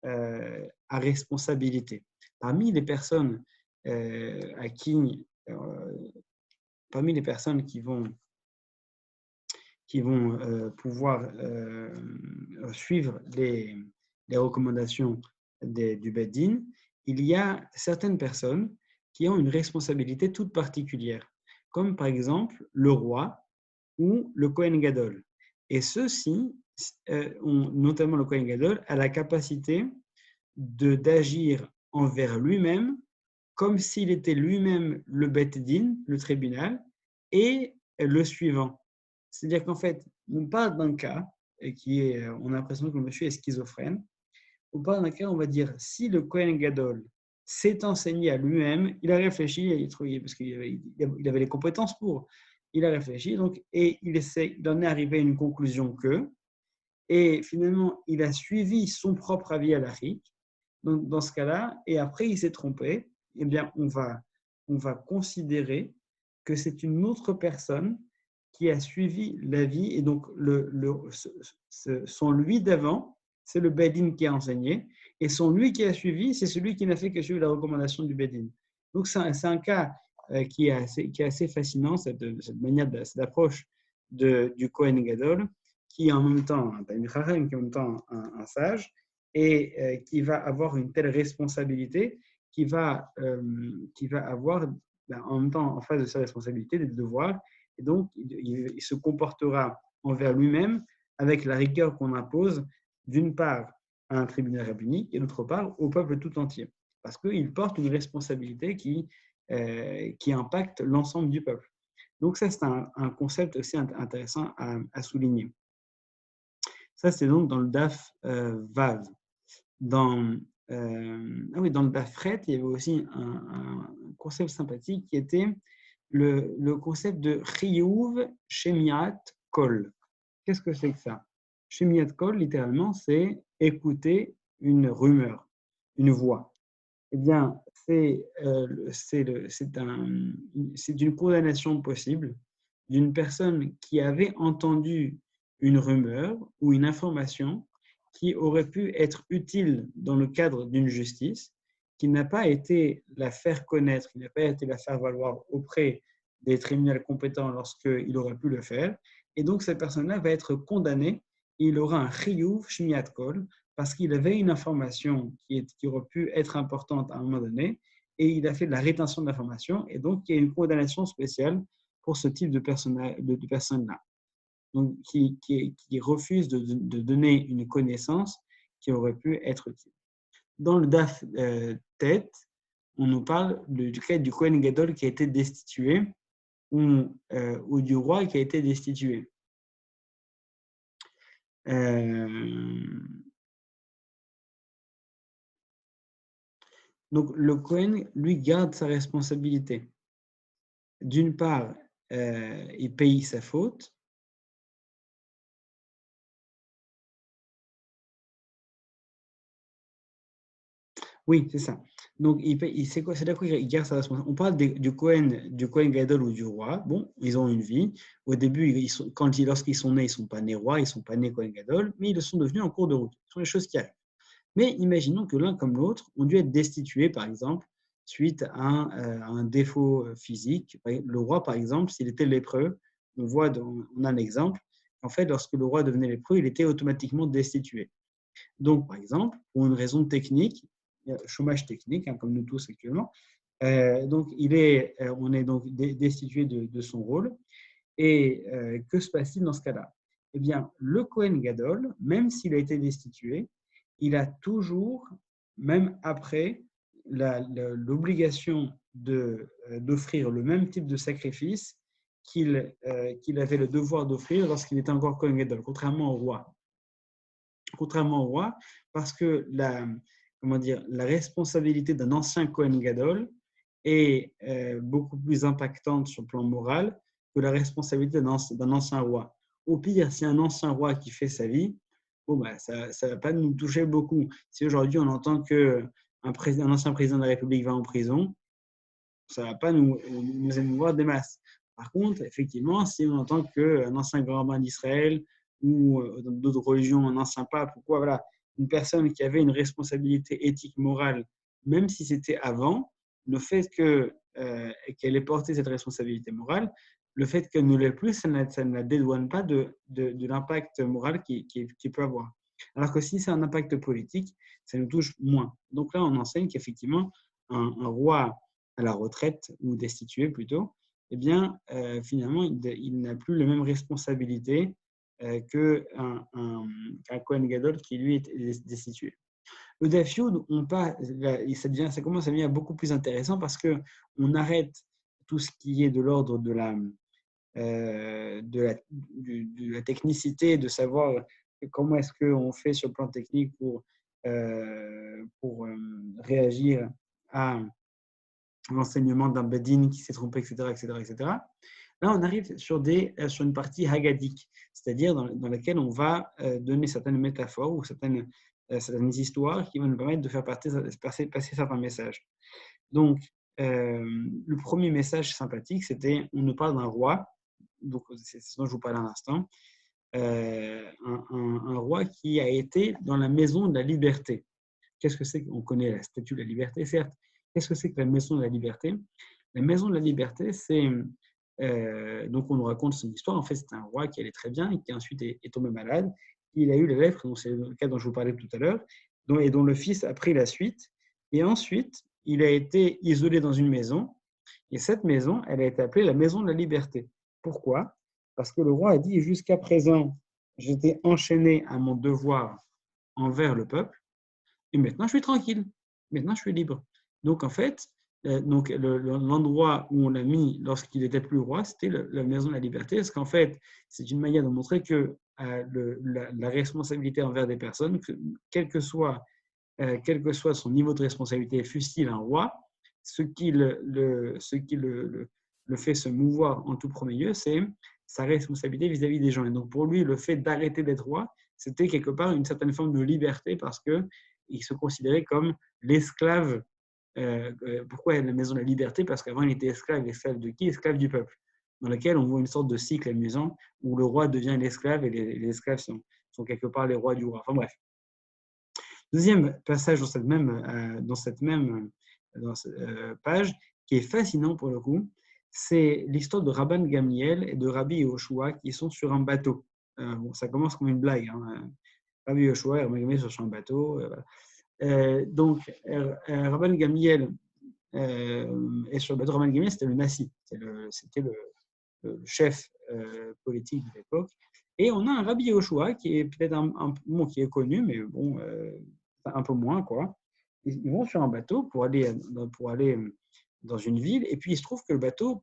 à responsabilité. Parmi les personnes parmi les personnes qui vont pouvoir suivre les recommandations du Beddin, il y a certaines personnes qui ont une responsabilité toute particulière, comme par exemple le roi ou le Kohen Gadol. Et ceux-ci, notamment le Kohen Gadol, a la capacité d'agir envers lui-même comme s'il était lui-même le Beth Din, le tribunal, et le suivant. C'est-à-dire qu'en fait, on parle d'un cas on a l'impression que le monsieur est schizophrène. On parle d'un cas, on va dire, si le Kohen Gadol s'est enseigné à lui-même, il a réfléchi, parce qu'il avait les compétences pour, il a réfléchi, donc, et il en est arrivé à une conclusion et finalement, il a suivi son propre avis à halachique, dans ce cas-là, et après il s'est trompé, eh bien, on va considérer que c'est une autre personne qui a suivi l'avis, et donc son lui d'avant, c'est le Bedin qui a enseigné, et son lui qui a suivi, c'est celui qui n'a fait que suivre la recommandation du Bedin. Donc c'est un cas qui est assez fascinant, cette manière, cette approche du Kohen Gadol, qui est en même temps un Talmid Chacham, qui est en même temps un sage, et qui va avoir une telle responsabilité, qui va avoir en même temps en face de sa responsabilité des devoirs, et donc il se comportera envers lui-même avec la rigueur qu'on impose d'une part à un tribunal rabbinique et d'autre part au peuple tout entier, parce qu'il porte une responsabilité qui impacte l'ensemble du peuple. Donc ça, c'est un concept aussi intéressant à souligner. Ça, c'est donc dans le Daf Vav. Dans le Daf Ret, il y avait aussi un concept sympathique qui était le concept de Chiyuv Shemiat Kol. Qu'est-ce que c'est que ça? Shemiat Kol, littéralement, c'est écouter une rumeur, une voix. Eh bien, c'est une condamnation possible d'une personne qui avait entendu une rumeur ou une information qui aurait pu être utile dans le cadre d'une justice, qui n'a pas été la faire connaître, qui n'a pas été la faire valoir auprès des tribunaux compétents lorsqu'il aurait pu le faire. Et donc, cette personne-là va être condamnée et il aura un chiyuv shmiat kol parce qu'il avait une information qui aurait pu être importante à un moment donné et il a fait de la rétention d'informations et donc il y a une condamnation spéciale pour ce type de personnes-là. Donc, qui refuse de donner une connaissance qui aurait pu être utile. dans le Daf Tet, on nous parle du cas du Kohen Gadol qui a été destitué ou du roi qui a été destitué. Donc, le Kohen, lui, garde sa responsabilité. D'une part, il paye sa faute. Oui, c'est ça. Donc, c'est quoi, c'est d'accord qu'il garde sa responsabilité. On parle du Kohen Gadol ou du roi. Bon, ils ont une vie. Au début, lorsqu'ils sont nés, ils ne sont pas nés rois, ils ne sont pas nés Kohen Gadol, mais ils le sont devenus en cours de route. Ce sont les choses qui arrivent. Mais imaginons que l'un comme l'autre ont dû être destitués, par exemple, suite à un défaut physique. Le roi, par exemple, s'il était lépreux, on a un exemple. En fait, lorsque le roi devenait lépreux, il était automatiquement destitué. Donc, par exemple, pour une raison technique, chômage technique, comme nous tous actuellement, donc on est donc destitué de son rôle. Et que se passe-t-il dans ce cas-là? Eh bien, le Kohen Gadol, même s'il a été destitué, il a toujours, même après, l'obligation d'offrir le même type de sacrifice qu'il avait le devoir d'offrir lorsqu'il était encore Kohen Gadol, contrairement au roi. Contrairement au roi, parce que la responsabilité d'un ancien Kohen Gadol est beaucoup plus impactante sur le plan moral que la responsabilité d'un ancien roi. Au pire, si un ancien roi qui fait sa vie, bon, bah, ça ne va pas nous toucher beaucoup. Si aujourd'hui on entend qu'un ancien président de la République va en prison, ça ne va pas nous émouvoir des masses. Par contre, effectivement, si on entend qu'un ancien grand rabbin d'Israël ou dans d'autres religions, un ancien pape, pourquoi voilà, une personne qui avait une responsabilité éthique, morale, même si c'était avant, le fait qu'elle ait porté cette responsabilité morale, le fait qu'elle ne l'ait plus, ça ne la dédouane pas de l'impact moral qu'il peut avoir. Alors que si c'est un impact politique, ça nous touche moins. Donc là, on enseigne qu'effectivement, un roi à la retraite ou destitué plutôt, eh bien, finalement, il n'a plus les mêmes responsabilités qu'un Kohen Gadol qui, lui, est destitué. Le Daf Youd, ça commence à devenir beaucoup plus intéressant parce qu'on arrête tout ce qui est de l'ordre de la technicité, de savoir comment est-ce qu'on fait sur le plan technique pour réagir à l'enseignement d'un bedin qui s'est trompé, etc., etc., etc. Là, on arrive sur une partie haggadique, c'est-à-dire dans laquelle on va donner certaines métaphores ou certaines histoires qui vont nous permettre de faire passer certains messages. Donc, le premier message sympathique, c'était, on nous parle d'un roi, donc c'est ce dont je vous parlais à l'instant, un roi qui a été dans la maison de la liberté. Qu'est-ce que c'est? On connaît la statue de la liberté, certes. Qu'est-ce que c'est que la maison de la liberté? La maison de la liberté, c'est donc on nous raconte son histoire. En fait, c'est un roi qui allait très bien et qui ensuite est tombé malade. Il a eu la lèpre, c'est le cas dont je vous parlais tout à l'heure, et dont le fils a pris la suite. Et ensuite, il a été isolé dans une maison. Et cette maison, elle a été appelée la maison de la liberté. Pourquoi? Parce que le roi a dit, jusqu'à présent, j'étais enchaîné à mon devoir envers le peuple. Et maintenant, je suis tranquille. Maintenant, je suis libre. Donc, en fait, l'endroit où on l'a mis lorsqu'il était plus roi, c'était la maison de la liberté. Parce qu'en fait, c'est une manière de montrer que la responsabilité envers des personnes, quel que soit son niveau de responsabilité, fût-il un roi, ce qui le fait se mouvoir en tout premier lieu, c'est sa responsabilité vis-à-vis des gens. Et donc, pour lui, le fait d'arrêter d'être roi, c'était quelque part une certaine forme de liberté parce qu'il se considérait comme l'esclave. Pourquoi la maison de la liberté? Parce qu'avant, il était esclave. Esclave de qui? Esclave du peuple. Dans lequel on voit une sorte de cycle amusant où le roi devient l'esclave et les esclaves sont quelque part les rois du roi. Enfin bref. Deuxième passage dans cette même page, qui est fascinant pour le coup, c'est l'histoire de Rabban Gamliel et de Rabbi Yehoshua qui sont sur un bateau. Ça commence comme une blague. Rabbi Yehoshua et Rabban Gamliel sont sur un bateau. Donc, Rabban Gamliel est sur le bateau. Rabban Gamliel, c'était le Nassi, c'était le chef politique de l'époque. Et on a un Rabbi Yehoshua qui est peut-être qui est connu, mais bon, un peu moins, quoi, ils vont sur un bateau pour aller dans une ville, et puis il se trouve que le bateau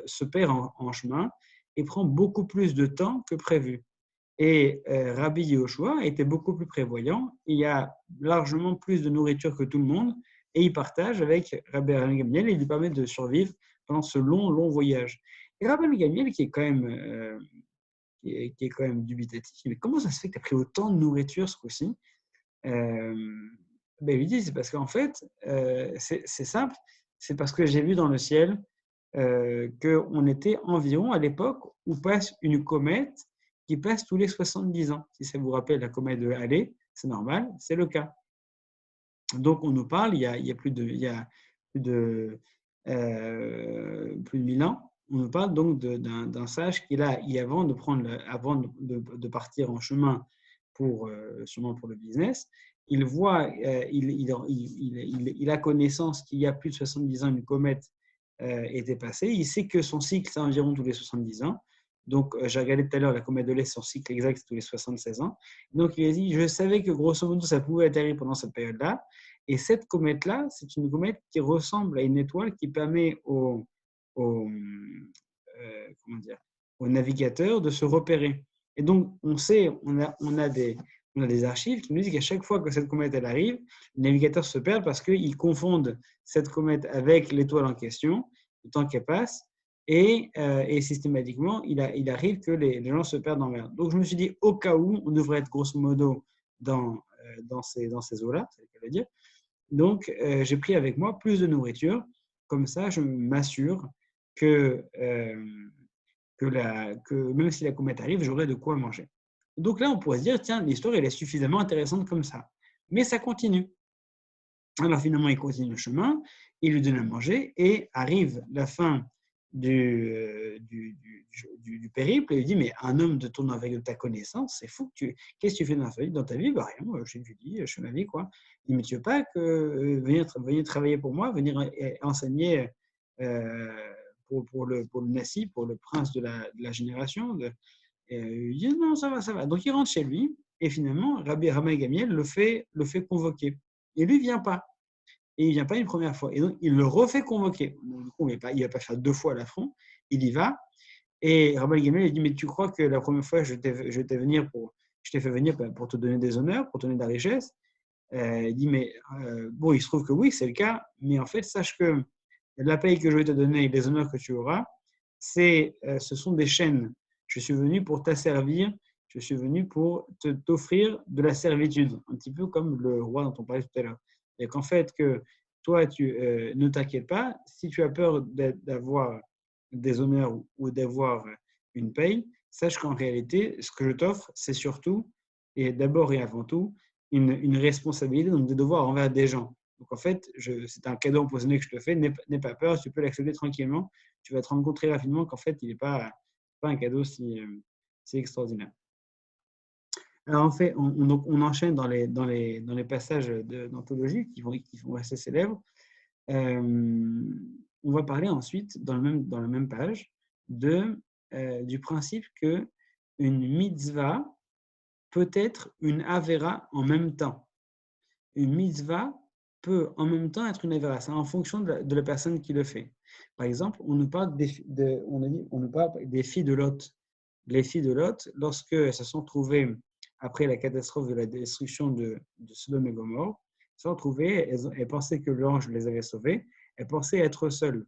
se perd en chemin et prend beaucoup plus de temps que prévu. Et Rabbi Yehoshua était beaucoup plus prévoyant. Il y a largement plus de nourriture que tout le monde, et il partage avec Rabbi Gamliel et il lui permet de survivre pendant ce long voyage. Et Rabbi Gamliel, qui est quand même dubitatif, mais comment ça se fait que tu as pris autant de nourriture ce coup-ci? Ben, il lui dit, c'est parce qu'en fait, c'est simple, c'est parce que j'ai vu dans le ciel qu'on était environ à l'époque où passe une comète qui passe tous les 70 ans. Si ça vous rappelle la comète de Halley, c'est normal, c'est le cas. Donc on nous parle, il y a plus de 1000 ans, on nous parle donc d'un sage qui, là, avant de partir en chemin sûrement pour le business, il voit, il a connaissance qu'il y a plus de 70 ans, une comète était passée. Il sait que son cycle, c'est environ tous les 70 ans. Donc, j'ai regardé tout à l'heure, la comète de lait, son cycle exact, c'est tous les 76 ans. Donc, il a dit, je savais que grosso modo, ça pouvait atterrir pendant cette période-là. Et cette comète-là, c'est une comète qui ressemble à une étoile qui permet aux navigateurs de se repérer. Et donc, on sait, on a des archives qui nous disent qu'à chaque fois que cette comète elle arrive, les navigateurs se perdent parce qu'ils confondent cette comète avec l'étoile en question, le temps qu'elle passe, et systématiquement, il arrive que les gens se perdent en mer. Donc, je me suis dit, au cas où, on devrait être grosso modo dans ces eaux-là, c'est ce qu'elle veut dire. Donc, j'ai pris avec moi plus de nourriture. Comme ça, je m'assure que même si la comète arrive, j'aurai de quoi manger. Donc là, on pourrait se dire, tiens, l'histoire, elle est suffisamment intéressante comme ça. Mais ça continue. Alors finalement, il continue le chemin, il lui donne à manger, et arrive la fin du périple, et il dit, mais un homme de ton avec de ta connaissance, c'est fou, qu'est-ce que tu fais dans ta vie? Bah rien, j'étudie, je fais ma vie, quoi. Il dit, mais tu veux pas venir travailler pour moi, venir enseigner pour le Nassi, pour le prince de la génération il dit, non, ça va. Donc il rentre chez lui, et finalement, Rabbi Gamiel le fait convoquer. Et lui, il ne vient pas. Et il ne vient pas une première fois. Et donc, il le refait convoquer. Donc, du coup, il ne va pas faire 2 fois l'affront. Il y va. Et Rabbi Gamiel dit, mais tu crois que la première fois, je t'ai fait venir pour te donner des honneurs, pour te donner de la richesse? Il dit, mais bon, il se trouve que oui, c'est le cas. Mais en fait, sache que la paye que je vais te donner et les honneurs que tu auras, ce sont des chaînes. Je suis venu pour t'asservir, je suis venu pour t'offrir de la servitude, un petit peu comme le roi dont on parlait tout à l'heure. Et qu'en fait, que toi, ne t'inquiète pas, si tu as peur d'avoir des honneurs ou d'avoir une paye, sache qu'en réalité, ce que je t'offre, c'est surtout, et d'abord et avant tout, une responsabilité, donc des devoirs envers des gens. Donc en fait, c'est un cadeau empoisonné que je te fais, n'aie pas peur, tu peux l'accepter tranquillement, tu vas te rendre compte très rapidement qu'en fait, il n'est pas un cadeau si extraordinaire. Alors en fait, on enchaîne dans les passages d'anthologie qui vont rester célèbres. On va parler ensuite, dans la même page, du principe qu'une mitzvah peut être une avera en même temps. Une mitzvah peut en même temps être une avera. C'est en fonction de la personne qui le fait. Par exemple, on nous parle des filles de Lot. Les filles de Lot, lorsqu'elles se sont trouvées, après la catastrophe de la destruction de Sodome et Gomorrhe, se sont trouvées, elles pensaient que l'ange les avait sauvées, elles pensaient être seules.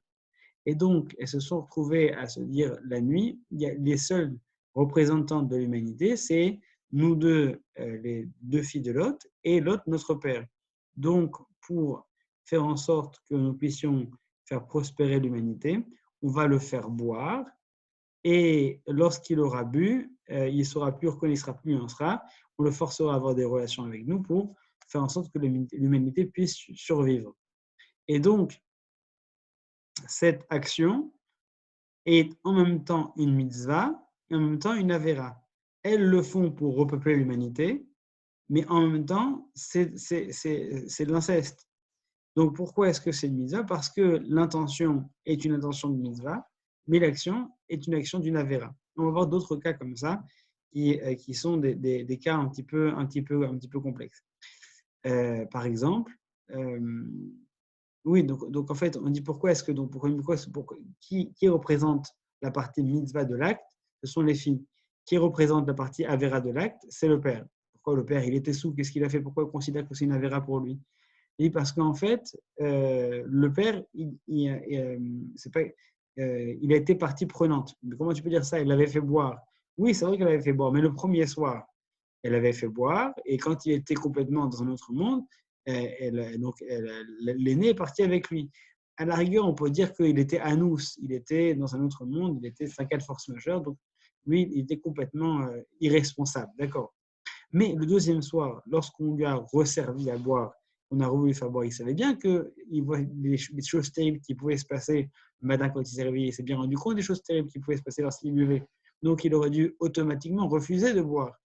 Et donc, elles se sont retrouvées à se dire la nuit, les seuls représentants de l'humanité, c'est nous deux, les 2 filles de Lot, et Lot, notre père. Donc, pour faire en sorte que nous puissions faire prospérer l'humanité, on va le faire boire, et lorsqu'il aura bu, il ne saura plus reconnaître, il ne sera plus un sera, on le forcera à avoir des relations avec nous pour faire en sorte que l'humanité puisse survivre. Et donc, cette action est en même temps une mitzvah et en même temps une avera. Elles le font pour repeupler l'humanité, mais en même temps, c'est de l'inceste. Donc, pourquoi est-ce que c'est une mitzvah? Parce que l'intention est une intention de mitzvah, mais l'action est une action d'une avera. On va voir d'autres cas comme ça qui sont des cas un petit peu complexes. Par exemple, oui, donc en fait, on dit pourquoi est-ce que donc qui représente la partie mitzvah de l'acte? Ce sont les filles. Qui représente la partie avera de l'acte? C'est le père. Pourquoi le père? Il était sous. Qu'est-ce qu'il a fait? Pourquoi il considère que c'est une avera pour lui? Et parce qu'en fait, le père, c'est pas, il a été partie prenante. Mais comment tu peux dire ça? Il l'avait fait boire. Oui, c'est vrai qu'elle avait fait boire, mais le premier soir, elle avait fait boire, et quand il était complètement dans un autre monde, l'aîné est parti avec lui. À la rigueur, on peut dire qu'il était anous, il était dans un autre monde, il était 5 force majeure, donc lui, il était complètement irresponsable, d'accord. Mais le deuxième soir, lorsqu'on lui a resservi à boire, on a voulu faire boire, il savait bien qu'il voit des choses terribles qui pouvaient se passer le matin quand il s'est réveillé. Il s'est bien rendu compte des choses terribles qui pouvaient se passer lorsqu'il buvait. Donc, il aurait dû automatiquement refuser de boire.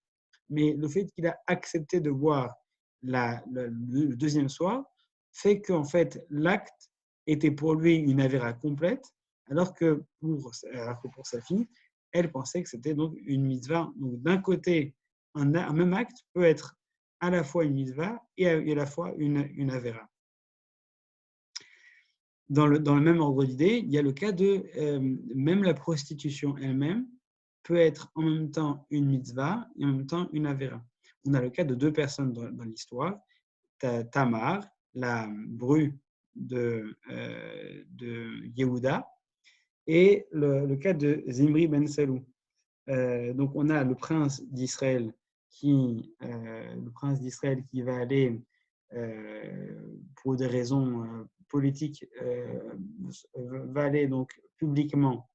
Mais le fait qu'il a accepté de boire le deuxième soir fait qu'en fait, l'acte était pour lui une avéra complète, alors que pour sa fille, elle pensait que c'était donc une mitzvah. Donc, d'un côté, un même acte peut être à la fois une mitzvah et à la fois une avéra. Dans le même ordre d'idée, il y a le cas de même la prostitution elle-même peut être en même temps une mitzvah et en même temps une avéra. On a le cas de deux personnes dans l'histoire, Tamar, la bru de Yehuda, et le cas de Zimri ben Salou. Donc on a le prince d'Israël qui va aller pour des raisons politiques va aller donc publiquement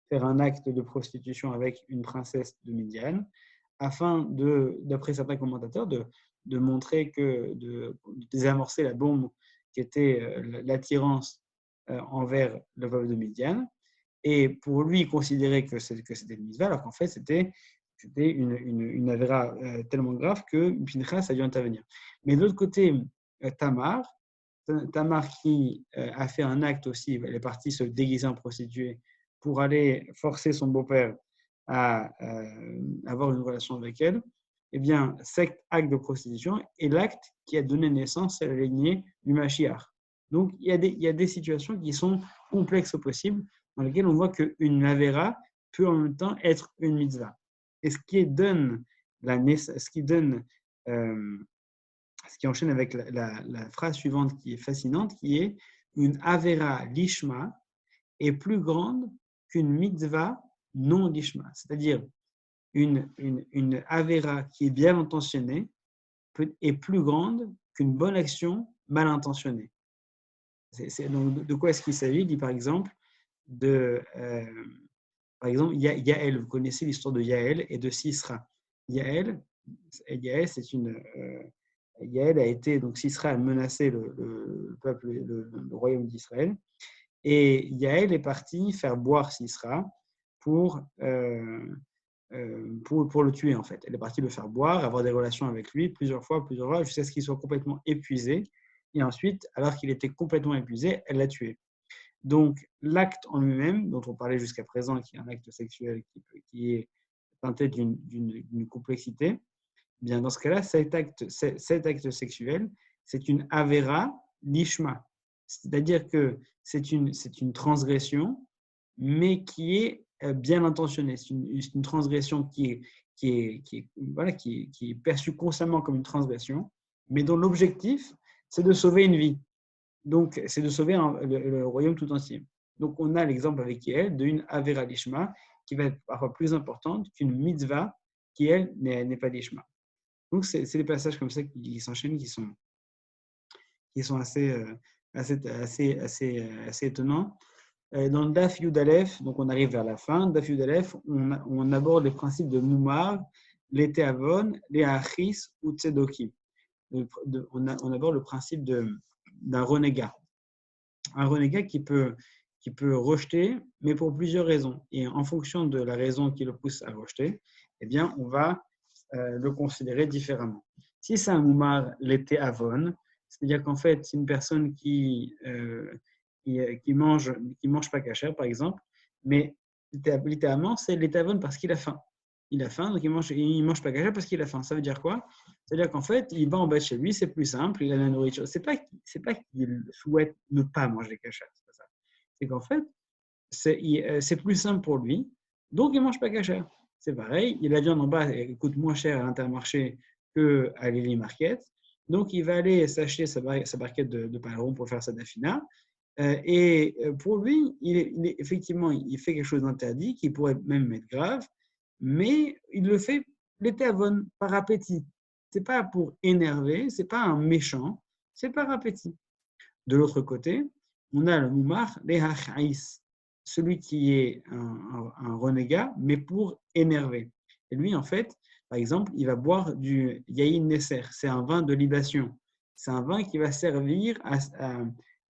faire un acte de prostitution avec une princesse de Midian afin d'après certains commentateurs de montrer de désamorcer la bombe qui était l'attirance envers le veuve de Midian. Et pour lui, il considérait que c'était une mitzvah, alors qu'en fait, c'était une avéra tellement grave que Pinchas a dû intervenir. Mais de l'autre côté, Tamar qui a fait un acte aussi, elle est partie se déguiser en prostituée pour aller forcer son beau-père à avoir une relation avec elle, eh bien, cet acte de prostitution est l'acte qui a donné naissance à la lignée du Mashiach. Donc, il y a des situations qui sont complexes au possible, dans lesquelles on voit qu'une avera peut en même temps être une mitzvah. Et ce qui donne ce qui enchaîne avec la phrase suivante qui est fascinante, qui est une avera lishma est plus grande qu'une mitzvah non lishma. C'est-à-dire une avera qui est bien intentionnée est plus grande qu'une bonne action mal intentionnée. Donc, de quoi est-ce qu'il s'agit? Il dit par exemple Yaël. Vous connaissez l'histoire de Yaël et de Sisra. Yaël Yaël a été, donc Sisra a menacé le peuple, le royaume d'Israël, et Yaël est parti faire boire Sisra pour le tuer en fait. Elle est partie le faire boire, avoir des relations avec lui plusieurs fois, jusqu'à ce qu'il soit complètement épuisé. Et ensuite, alors qu'il était complètement épuisé, elle l'a tué. Donc, l'acte en lui-même, dont on parlait jusqu'à présent, qui est un acte sexuel qui est teinté d'une complexité, bien dans ce cas-là, cet acte sexuel, c'est une avera lishma. C'est-à-dire que c'est une transgression, mais qui est bien intentionnée. C'est une transgression qui est perçue constamment comme une transgression, mais dont l'objectif, c'est de sauver une vie. Donc, c'est de sauver le royaume tout entier. Donc, on a l'exemple avec Yael d'une avera lishma qui va être parfois plus importante qu'une mitzvah qui, elle, n'est pas lishma. Donc, c'est des passages comme ça qui s'enchaînent, qui sont assez étonnants. Dans le Daf Yud Aleph, donc on arrive vers la fin, Daf Yud Aleph, on aborde les principes de Moumar, les Teavon, les Achis ou Tzedokim. On aborde le principe d'un renégat. Un renégat qui peut rejeter, mais pour plusieurs raisons. Et en fonction de la raison qui le pousse à rejeter, eh bien, on va le considérer différemment. Si c'est un moumar, l'été avon, c'est-à-dire qu'en fait, c'est une personne qui mange pas cachère, par exemple, mais littéralement, c'est l'été avon parce qu'il a faim. il a faim, donc il mange pas kasher parce qu'il a faim. Ça veut dire quoi? C'est-à-dire qu'en fait, il va en bas de chez lui, c'est plus simple, il a la nourriture. C'est pas qu'il souhaite ne pas manger kasher, c'est pas ça. C'est qu'en fait, c'est plus simple pour lui, donc il mange pas kasher. C'est pareil, la viande en bas elle coûte moins cher à l'Intermarché qu'à l'Eli Market, donc il va aller s'acheter sa barquette de paleron pour faire sa dafina. Et pour lui, effectivement, il fait quelque chose d'interdit qui pourrait même être grave, mais il le fait l'étavon, par appétit. C'est pas pour énerver, c'est pas un méchant, c'est par appétit. De l'autre côté, on a le moumar, les hachaïs, celui qui est un renégat, mais pour énerver. Et lui, en fait, par exemple, il va boire du yaïn nesser, c'est un vin de libation. C'est un vin qui va servir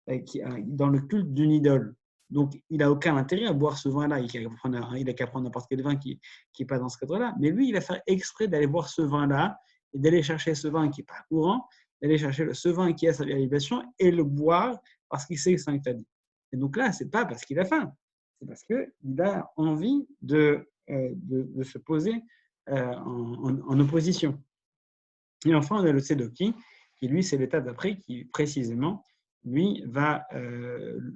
dans le culte d'une idole. Donc, il n'a aucun intérêt à boire ce vin-là. Il n'a qu'à prendre n'importe quel vin qui n'est pas dans ce cadre-là. Mais lui, il va faire exprès d'aller boire ce vin-là et d'aller chercher ce vin qui n'est pas courant, d'aller chercher ce vin qui a sa libation et le boire parce qu'il sait que c'est interdit. Et donc là, ce n'est pas parce qu'il a faim, c'est parce qu'il a envie de se poser en opposition. Et enfin, on a le Tzedoki, qui lui, c'est l'état d'après, qui précisément, lui,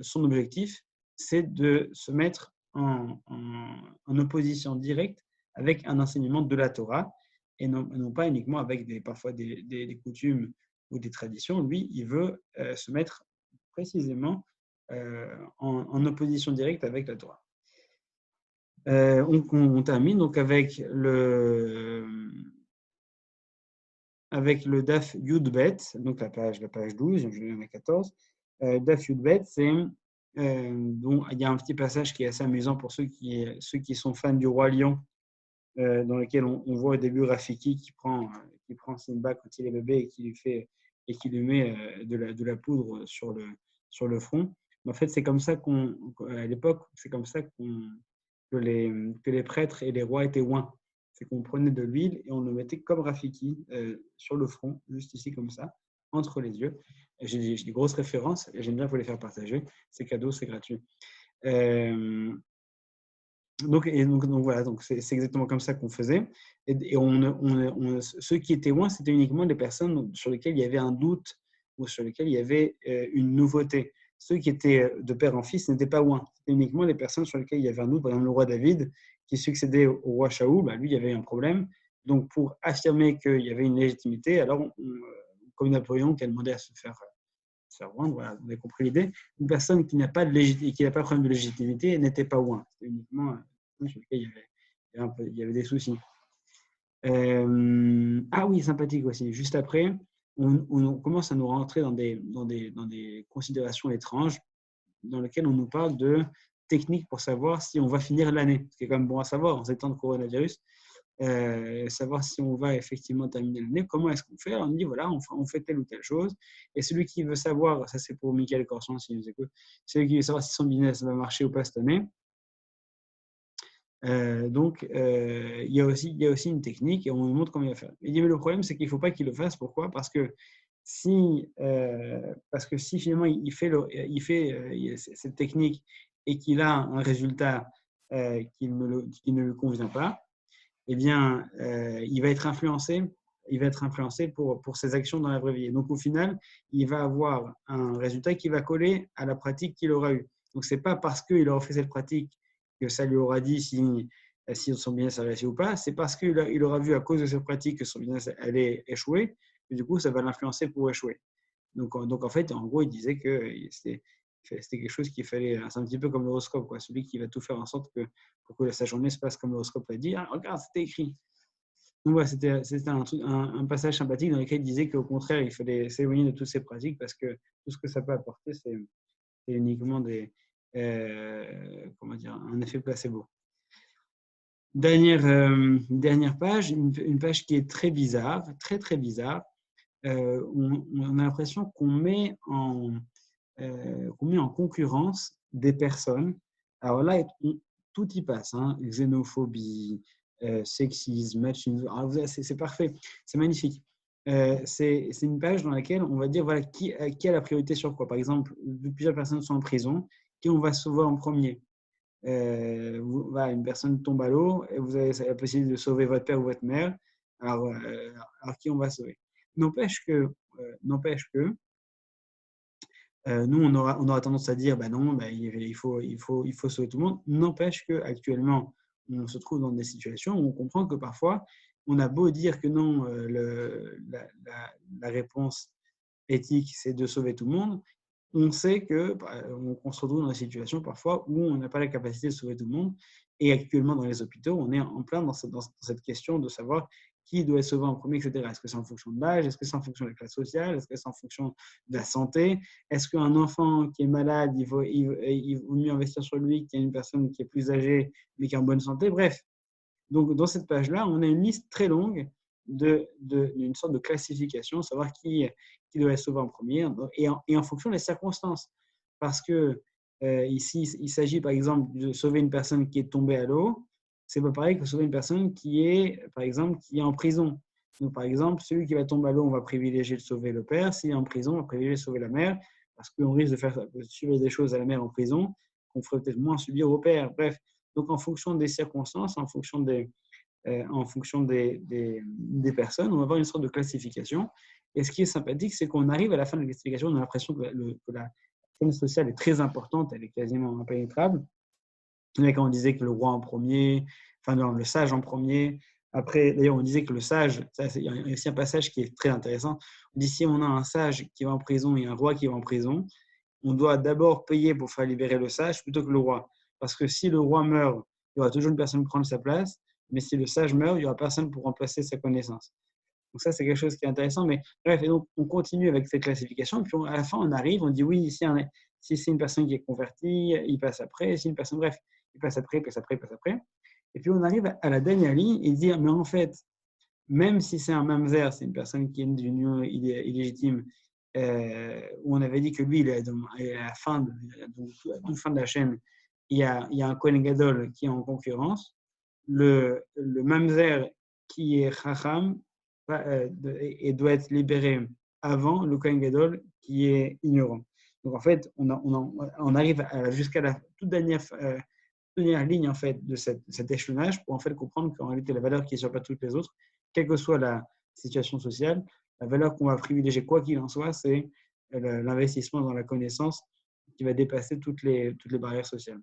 son objectif, c'est de se mettre en opposition directe avec un enseignement de la Torah, et non pas uniquement avec parfois des coutumes ou des traditions. Lui, il veut se mettre précisément en opposition directe avec la Torah. On termine donc avec le Daf Yudbet, donc la page 12, je vais en a 14. Daf Yudbet, c'est donc il y a un petit passage qui est assez amusant pour ceux qui sont fans du Roi Lion, dans lequel on voit au début Rafiki qui prend Simba quand il est bébé et qui lui met de la poudre sur le front. Mais en fait, c'est comme ça à l'époque, c'est comme ça que les prêtres et les rois étaient oints. C'est qu'on prenait de l'huile et on le mettait comme Rafiki sur le front, juste ici comme ça, entre les yeux. J'ai des grosses références et j'aime bien vous les faire partager. C'est cadeau, c'est gratuit. Donc voilà, donc c'est exactement comme ça qu'on faisait. Et ceux qui étaient loin, c'était uniquement les personnes sur lesquelles il y avait un doute ou sur lesquelles il y avait une nouveauté. Ceux qui étaient de père en fils n'étaient pas loin. C'était uniquement les personnes sur lesquelles il y avait un doute. Par exemple, le roi David, qui succédait au roi Shaoul, bah, lui, il y avait un problème. Donc, pour affirmer qu'il y avait une légitimité, alors, comme Napoléon qui a demandé à se faire rendre, voilà, vous avez compris l'idée. Une personne qui n'a pas de problème de légitimité n'était pas loin. C'était uniquement sur lequel il y avait des soucis. Ah oui, sympathique aussi. Juste après, on commence à nous rentrer dans des considérations étranges dans lesquelles on nous parle de techniques pour savoir si on va finir l'année. Ce qui est quand même bon à savoir en ces temps de coronavirus. Savoir si on va effectivement terminer l'année, comment est-ce qu'on fait? Alors on dit voilà, on fait telle ou telle chose. Et celui qui veut savoir, ça c'est pour Michael Corson s'il nous écoute, celui qui veut savoir si son business va marcher ou pas cette année. Il y a aussi une technique et on nous montre comment il va faire. Il dit mais le problème c'est qu'il ne faut pas qu'il le fasse. Pourquoi? Parce que si finalement il fait cette technique et qu'il a un résultat qui ne lui convient pas, eh bien, il va être influencé pour ses actions dans la vraie vie. Donc, au final, il va avoir un résultat qui va coller à la pratique qu'il aura eue. Donc, ce n'est pas parce qu'il aura fait cette pratique que ça lui aura dit si son business a réussi ou pas. C'est parce qu'il aura vu à cause de cette pratique que son business allait échouer. Et du coup, ça va l'influencer pour échouer. Donc, en fait, en gros, il disait que c'était quelque chose qu'il fallait. C'est un petit peu comme l'horoscope, quoi. Celui qui va tout faire en sorte pour que sa journée se passe comme l'horoscope l'a dit. Ah, regarde, c'était écrit. Donc voilà, c'était un passage sympathique dans lequel il disait qu'au contraire, il fallait s'éloigner de toutes ces pratiques parce que tout ce que ça peut apporter, c'est uniquement un effet placebo. Dernière page, une page qui est très bizarre, très très bizarre. On a l'impression qu'on met en concurrence des personnes. Alors là, tout y passe, hein, xénophobie, sexisme, machisme. C'est parfait, c'est magnifique. C'est une page dans laquelle on va dire voilà, qui a la priorité sur quoi. Par exemple, plusieurs personnes sont en prison, qui on va sauver en premier? voilà, une personne tombe à l'eau et vous avez la possibilité de sauver votre père ou votre mère. Alors, qui on va sauver? N'empêche que, n'empêche que nous, on aura tendance à dire, bah non, bah, il faut sauver tout le monde. N'empêche qu'actuellement, on se trouve dans des situations où on comprend que parfois, on a beau dire que non, la réponse éthique, c'est de sauver tout le monde. On sait que on se retrouve dans des situations parfois où on n'a pas la capacité de sauver tout le monde. Et actuellement, dans les hôpitaux, on est en plein dans cette question de savoir qui doit être sauvé en premier, etc. Est-ce que c'est en fonction de l'âge? Est-ce que c'est en fonction de la classe sociale? Est-ce que c'est en fonction de la santé? Est-ce qu'un enfant qui est malade, il vaut mieux investir sur lui qu'il y a une personne qui est plus âgée mais qui est en bonne santé? Bref, donc dans cette page-là, on a une liste très longue d'une sorte de classification, savoir qui doit être sauvé en premier et en fonction des circonstances. Parce que ici, il s'agit par exemple de sauver une personne qui est tombée à l'eau. C'est pas pareil que sauver une personne qui est, par exemple, qui est en prison. Donc, par exemple, celui qui va tomber à l'eau, on va privilégier de sauver le père. S'il est en prison, on va privilégier de sauver la mère, parce qu'on risque de subir des choses à la mère en prison qu'on ferait peut-être moins subir au père. Bref, donc en fonction des circonstances, en fonction des personnes, on va avoir une sorte de classification. Et ce qui est sympathique, c'est qu'on arrive à la fin de la classification, on a l'impression que la chaîne sociale est très importante, elle est quasiment impénétrable. Quand on disait que le roi en premier, enfin non, le sage en premier. Après, d'ailleurs, on disait que le sage, il y a aussi un passage qui est très intéressant. On dit si on a un sage qui va en prison et un roi qui va en prison, on doit d'abord payer pour faire libérer le sage plutôt que le roi. Parce que si le roi meurt, il y aura toujours une personne pour prendre sa place, mais si le sage meurt, il n'y aura personne pour remplacer sa connaissance. Donc ça, c'est quelque chose qui est intéressant. Mais bref, et donc on continue avec cette classification, puis à la fin, on arrive, on dit oui, si c'est une personne qui est convertie, il passe après, si une personne, bref, il passe après, il passe après, il passe après. Et puis on arrive à la dernière ligne et dire, mais en fait, même si c'est un mamzer, c'est une personne qui est d'une union illégitime, où on avait dit que lui, il est à la fin de la chaîne, il y a un Kohen Gadol qui est en concurrence. Le mamzer qui est chacham et doit être libéré avant le Kohen Gadol qui est ignorant. Donc en fait, on arrive jusqu'à la toute dernière ligne en fait, de cet échelonnage pour en fait comprendre qu'en réalité, la valeur qui est sur pas toutes les autres, quelle que soit la situation sociale, la valeur qu'on va privilégier, quoi qu'il en soit, c'est l'investissement dans la connaissance qui va dépasser toutes les barrières sociales.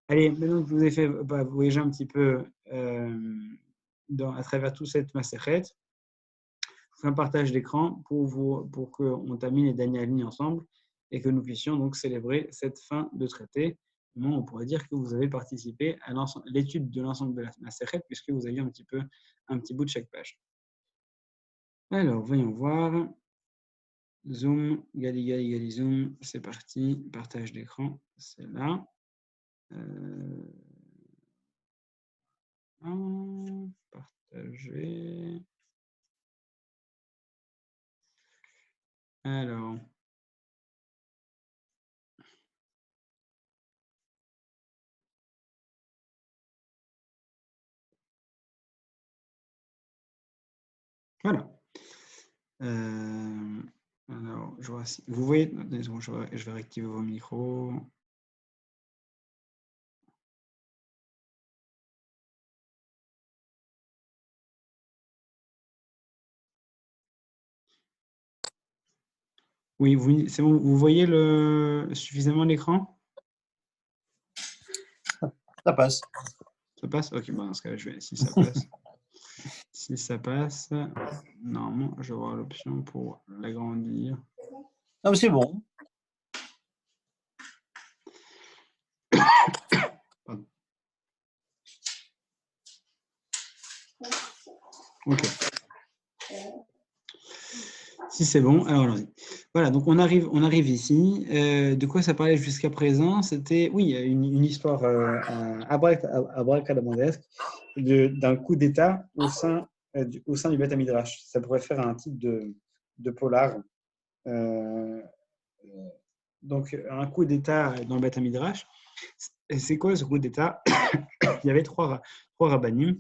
Allez, maintenant que je vous ai fait voyager un petit peu à travers toute cette masséchet, je fais un partage d'écran pour qu'on termine les dernières lignes ensemble et que nous puissions donc célébrer cette fin de traité. On pourrait dire que vous avez participé à l'étude de l'ensemble de la masséchet puisque vous aviez un petit bout de chaque page. Alors, voyons voir. Zoom, gali, zoom, c'est parti. Partage d'écran, c'est là. Partager. Alors. Voilà. Alors, je vois si vous voyez. Je vais réactiver vos micros. Oui, c'est bon, vous voyez suffisamment l'écran? Ça passe. Ça passe? Ok, bon, dans ce cas-là, si ça passe. Si ça passe, normalement, je vais avoir l'option pour l'agrandir. Non, mais c'est bon. Pardon. Ok. Si c'est bon, alors allons-y. Voilà, donc on arrive ici. De quoi ça parlait jusqu'à présent? C'était, oui, une histoire abracadabrandesque d'un coup d'État au sein du Beth Midrash. Ça pourrait faire un type de polar. Donc, un coup d'État dans le Beth Midrash. C'est quoi ce coup d'État? Il y avait trois rabbinim,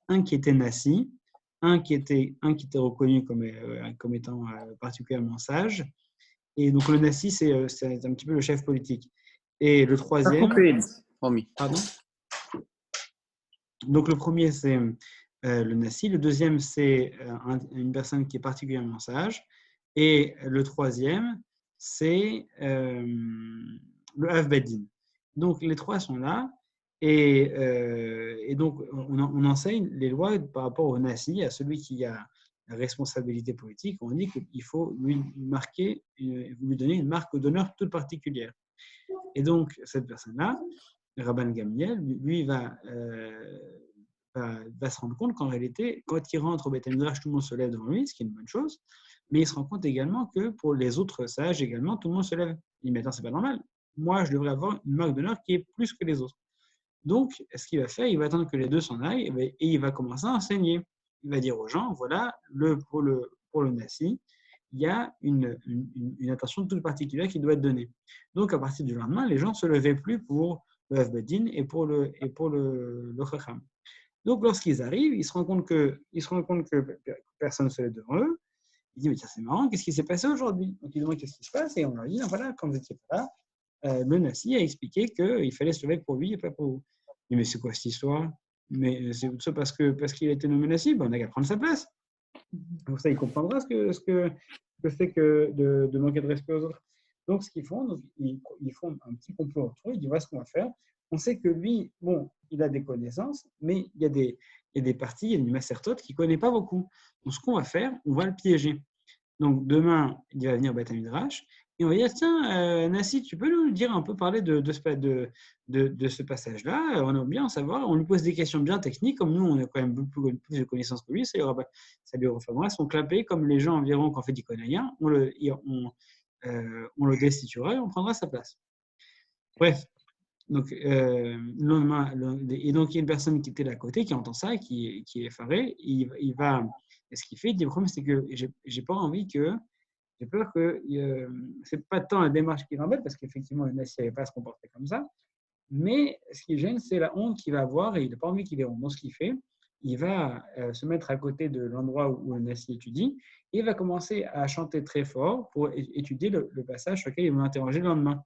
un qui était Nassi, un qui était reconnu comme étant particulièrement sage. Et donc le Nassi, c'est un petit peu le chef politique. Et le troisième, Promis. Pardon? Donc, le premier, c'est le Nassi. Le deuxième, c'est une personne qui est particulièrement sage. Et le troisième, c'est le Hav Bedin. Donc, les trois sont là. Et donc, on enseigne les lois par rapport au Nassi, à celui qui a la responsabilité politique. On dit qu'il faut lui donner une marque d'honneur toute particulière. Et donc, cette personne-là, Rabban Gamliel, lui va se rendre compte qu'en réalité, quand il rentre au Beth Midrash, tout le monde se lève devant lui, ce qui est une bonne chose, mais il se rend compte également que pour les autres sages également, tout le monde se lève. Il dit, mais attends, c'est pas normal. Moi, je devrais avoir une marque d'honneur qui est plus que les autres. Donc, ce qu'il va faire, il va attendre que les deux s'en aillent et il va commencer à enseigner. Il va dire aux gens, voilà, pour le Nassi, il y a une attention toute particulière qui doit être donnée. Donc, à partir du lendemain, les gens ne se levaient plus pour le Hav Bedin et pour le Chacham. Donc, lorsqu'ils arrivent, ils se rendent compte que personne ne se lève devant eux. Ils disent, mais tiens, c'est marrant, qu'est-ce qui s'est passé aujourd'hui? Donc, ils demandent qu'est-ce qui se passe et on leur dit, voilà, quand vous n'étiez pas là, le Nassi a expliqué qu'il fallait se lever pour lui et pas pour vous. Dit, mais c'est quoi cette histoire? Mais c'est ça parce qu'il a été nommé Nassi, ben on n'a qu'à prendre sa place. Pour ça, il comprendra ce que c'est que de manquer de respect aux autres. Donc, ce qu'ils font, ils font un petit complot entre eux. Ils disent, voilà ce qu'on va faire. On sait que lui, bon, il a des connaissances, mais il y a des parties, il y a une macertote qui ne connaît pas beaucoup. Donc, ce qu'on va faire, on va le piéger. Donc, demain, il va venir au Beth Midrash et on va dire, tiens, Nassi, tu peux nous dire un peu parler de ce passage-là? On aime bien en savoir. On lui pose des questions bien techniques, comme nous, on a quand même beaucoup plus de connaissances que lui. Ça lui refera son clapet, comme les gens environ, qu'en fait, il ne connaît rien. On le destituera et on prendra sa place. Bref. Donc, le lendemain, et donc, il y a une personne qui était là à côté, qui entend ça, qui est effaré. Il va, et ce qu'il fait, il dit, le problème, c'est que j'ai peur que c'est pas tant la démarche qui l'embête, parce qu'effectivement, le Nassi n'avait pas à se comporter comme ça, mais ce qui gêne, c'est la honte qu'il va avoir, et il n'a pas envie qu'il ait honte. Donc, ce qu'il fait, il va se mettre à côté de l'endroit où le Nassi étudie, et il va commencer à chanter très fort pour étudier le passage sur lequel il va interroger le lendemain.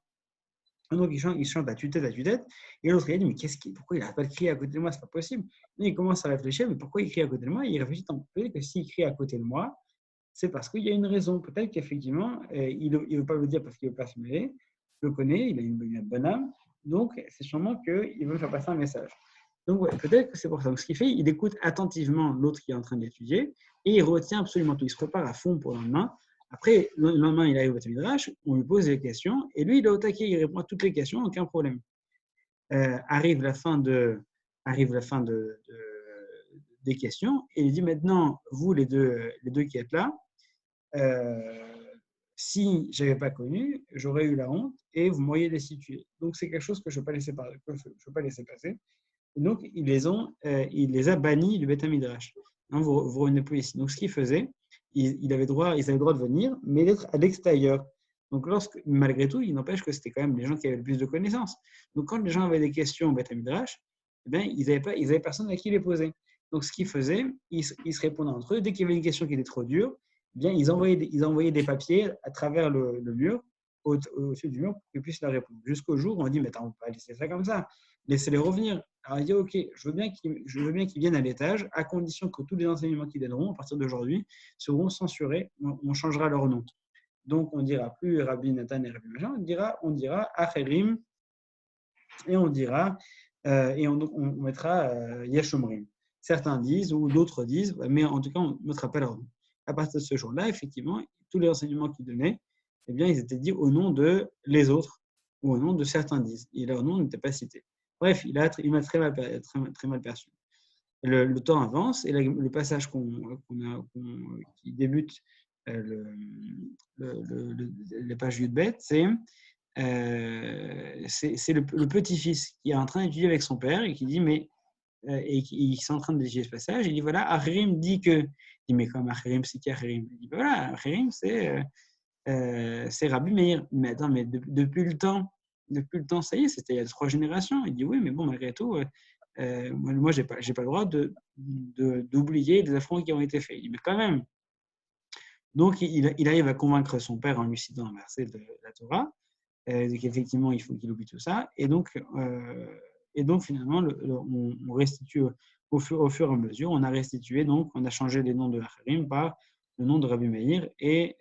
Donc, il chante à tue-tête, et l'autre, il dit, mais pourquoi il n'arrête pas de crier à côté de moi? C'est pas possible. Et il commence à réfléchir, mais pourquoi il crie à côté de moi? Et il réfléchit peut-être que s'il crie à côté de moi, c'est parce qu'il y a une raison. Peut-être qu'effectivement, il ne veut pas le dire parce qu'il ne veut pas se mêler. Je le connais, il a une bonne âme. Donc, c'est sûrement qu'il veut me faire passer un message. Donc, ouais, peut-être que c'est pour ça. Donc, ce qu'il fait, il écoute attentivement l'autre qui est en train d'étudier et il retient absolument tout. Il se prépare à fond pour le lendemain. Après, le lendemain, il arrive au Beth Midrash, on lui pose des questions et lui, il est au taquet, il répond à toutes les questions, aucun problème. Arrive la fin des questions et il dit maintenant, vous les deux qui êtes là, si je n'avais pas connu, j'aurais eu la honte et vous m'auriez destitué. Donc, c'est quelque chose que je ne peux pas laisser passer. Et donc, il les a bannis du Beth Midrash. Non, vous revenez plus ici. Donc, ce qu'il faisait, ils avaient le droit de venir, mais d'être à l'extérieur. Donc, malgré tout, il n'empêche que c'était quand même les gens qui avaient le plus de connaissances. Donc, quand les gens avaient des questions au Beth Midrash, eh bien, ils n'avaient personne à qui les poser. Donc, ce qu'ils faisaient, ils se répondaient entre eux. Dès qu'il y avait une question qui était trop dure, eh bien, ils envoyaient des papiers à travers le mur, au-dessus du mur, pour qu'ils puissent leur répondre. Jusqu'au jour où on dit, mais attends, on ne peut pas laisser ça comme ça. Laissez-les revenir. Alors, il dit, OK, je veux bien qu'ils viennent à l'étage, à condition que tous les enseignements qu'ils donneront, à partir d'aujourd'hui, seront censurés. On changera leur nom. Donc, on ne dira plus Rabbi Nathan et Rabbi Machin, on dira Acherim, et on dira, on mettra Yeshomrim. Certains disent, ou d'autres disent, mais en tout cas, on ne mettra pas leur nom. À partir de ce jour-là, effectivement, tous les enseignements qu'ils donnaient, eh bien, ils étaient dits au nom de les autres, ou au nom de certains disent, et leur nom n'était pas cité. Bref, il m'a très mal perçu. Le temps avance, et le passage qui débute les pages Yud-Bet, c'est le petit-fils qui est en train d'étudier avec son père et qui dit, et qui est en train d'étudier ce passage, il dit, voilà, Achirim dit que, il dit, mais comme Achirim, c'est qui Achirim? Il dit, voilà, Achirim, c'est Rabbi Meir. Mais attends, mais depuis le temps, ça y est, c'était il y a 3 générations. Il dit, oui, mais bon, malgré tout, moi, j'ai pas le droit d'oublier les affronts qui ont été faits. Il dit, mais quand même. Donc, il arrive à convaincre son père en lui citant un verset de la Torah. qu'effectivement, il faut qu'il oublie tout ça. Et donc finalement, on restitue au fur et à mesure, on a restitué, donc on a changé les noms de Acharim par le nom de Rabbi Meir et